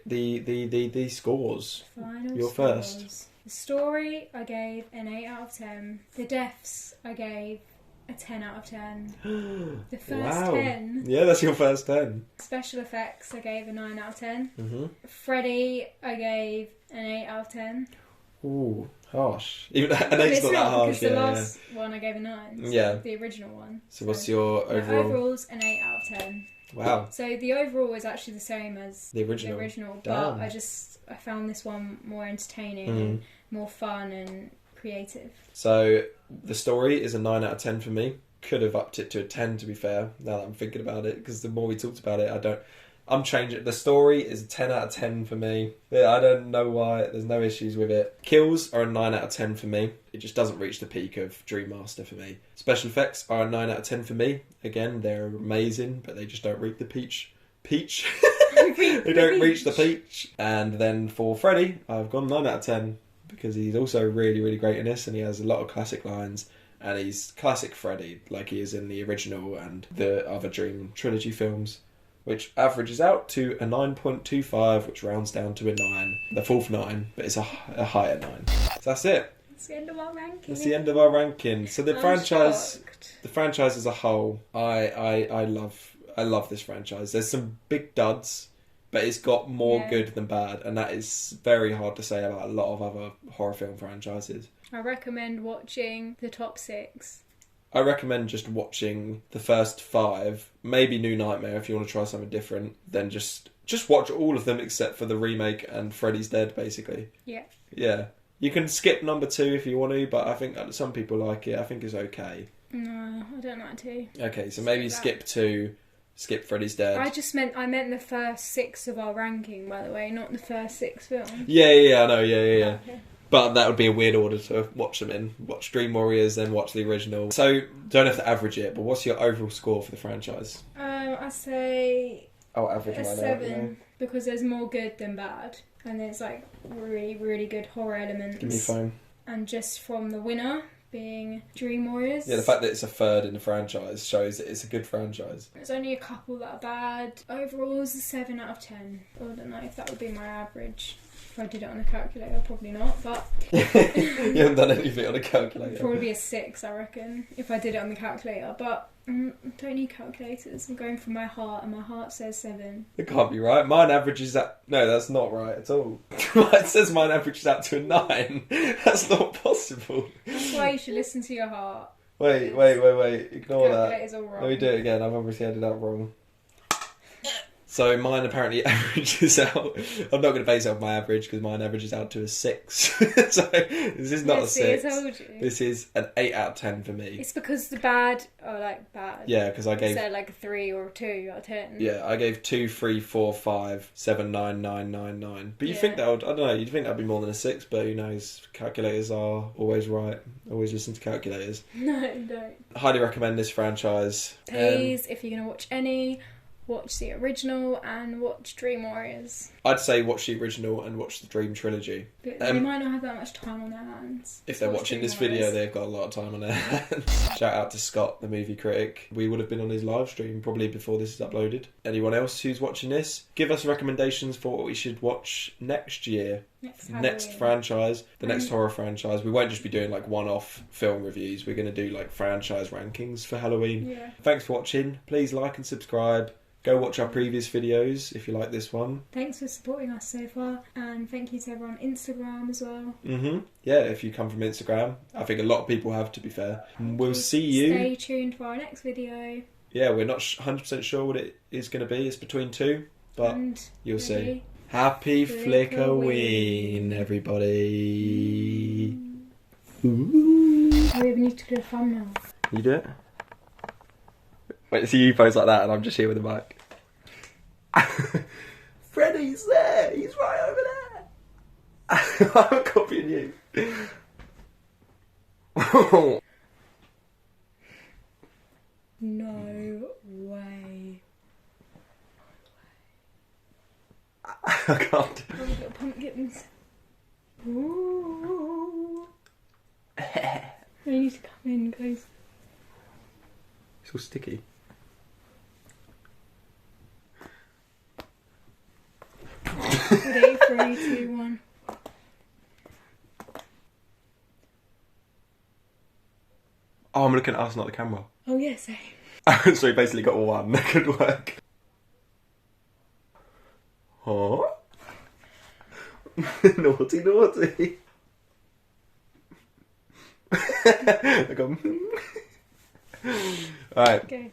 A: scores.
B: Final
A: You're
B: scores.
A: first.
B: The story I gave an 8 out of 10. The deaths I gave a 10 out of 10. The first 10.
A: Yeah, that's your first 10.
B: Special effects I gave a 9 out of 10.
A: Mm-hmm.
B: Freddy I gave an 8 out of 10.
A: Ooh, harsh. Even an 8's not that harsh.
B: Because the last one I gave a 9. So
A: yeah.
B: The original one.
A: So what's your overall?
B: Overall's an 8 out of 10.
A: Wow.
B: So the overall is actually the same as
A: the original.
B: But I found this one more entertaining and more fun and creative. So
A: the story is a 9 out of 10 for me. Could have upped it to a 10 to be fair, now that I'm thinking about it, because the more we talked about it, I'm changing it. The story is a 10 out of 10 for me. I don't know why, there's no issues with it. Kills are a 9 out of 10 for me. It just doesn't reach the peak of Dream Master for me. Special effects are a 9 out of 10 for me. Again, they're amazing, but they just don't reach the peach. They don't reach the peach. And then for Freddy, I've gone 9 out of 10 because he's also really, really great in this, and he has a lot of classic lines, and he's classic Freddy, like he is in the original and the other Dream trilogy films, which averages out to a 9.25, which rounds down to a 9. The fourth 9, but it's a higher 9. So that's it.
B: That's the end of our ranking.
A: That's the end of our ranking. So the franchise as a whole, I love this franchise. There's some big duds, but it's got more good than bad, and that is very hard to say about a lot of other horror film franchises.
B: I recommend watching the top 6.
A: I recommend just watching the first 5, maybe New Nightmare if you want to try something different, then just watch all of them except for the remake and Freddy's Dead, basically. Yeah. Yeah. You can skip number 2 if you want to, but I think some people like it. I think it's okay.
B: No, I don't like to.
A: Okay, so maybe skip 2, skip Freddy's Dead.
B: I meant the first 6 of our ranking, by the way, not the first 6 films.
A: Yeah, I know, yeah.
B: Okay.
A: But that would be a weird order to watch them in. Watch Dream Warriors, then watch the original. So, don't have to average it, but what's your overall score for the franchise?
B: I say
A: I'll average
B: a
A: mine
B: 7, because there's more good than bad. And there's like really, really good horror elements.
A: Give me your phone.
B: And just from the winner being Dream Warriors.
A: Yeah, the fact that it's a third in the franchise shows that it's a good franchise.
B: There's only a couple that are bad. Overall is a 7 out of 10. I don't know if that would be my average. If I did it on a calculator, probably not, but...
A: You haven't done anything on a calculator.
B: It'd probably be a 6, I reckon, if I did it on the calculator, but I don't need calculators. I'm going from my heart, and my heart says 7.
A: It can't be right. Mine averages out... No, that's not right at all. Mine says mine averages out to a 9. That's not possible.
B: That's why you should listen to your heart.
A: Wait. Ignore that.
B: Calculator's all wrong.
A: Let me do it again. I've obviously had it out wrong. So mine apparently averages out... I'm not going to base it off my average because mine averages out to a 6. So this is not a 6.
B: I told you.
A: This is an 8 out of 10 for me.
B: It's because the bad are like bad.
A: Yeah, because I gave...
B: Instead like a 3 or a 2 out of 10.
A: Yeah, I gave 2, 3, 4, 5, 7, 9, 9, 9, 9. But you'd think that would... I don't know, you'd think that would be more than a 6, but who knows? Calculators are always right. Always listen to calculators.
B: No, don't.
A: Highly recommend this franchise.
B: Please, if you're going to watch any... watch the original and watch Dream Warriors.
A: I'd say watch the original and watch the Dream trilogy.
B: But they might not have that much time on their hands.
A: If they're watching this video, they've got a lot of time on their hands. Shout out to Scott, the movie critic. We would have been on his live stream probably before this is uploaded. Anyone else who's watching this, give us recommendations for what we should watch next year. Next franchise, the next horror franchise. We won't just be doing like one-off film reviews. We're going to do like franchise rankings for Halloween.
B: Yeah.
A: Thanks for watching. Please like and subscribe. Go watch our previous videos if you like this one.
B: Thanks for supporting us so far, and thank you to everyone on Instagram as well.
A: Yeah, if you come from Instagram. I think a lot of people have, to be fair. We'll see you.
B: Stay tuned for our next video.
A: Yeah, we're not 100% sure what it is going to be. It's between 2, but you'll see. Happy Flickoween, everybody. Ooh.
B: We need to do a thumbnail.
A: You do it? Wait, see you pose like that and I'm just here with the mic. Freddy's there! He's right over there! I'm copying you.
B: No way.
A: I can't.
B: Oh, we've got pumpkins. Ooh. They need to come in, guys.
A: It's all sticky.
B: Ready? 3, 2, 1.
A: Oh, I'm looking at us, not the camera.
B: Oh, yeah, same.
A: So we basically got one that could work. Huh? Naughty, naughty. I go, Alright.
B: Okay.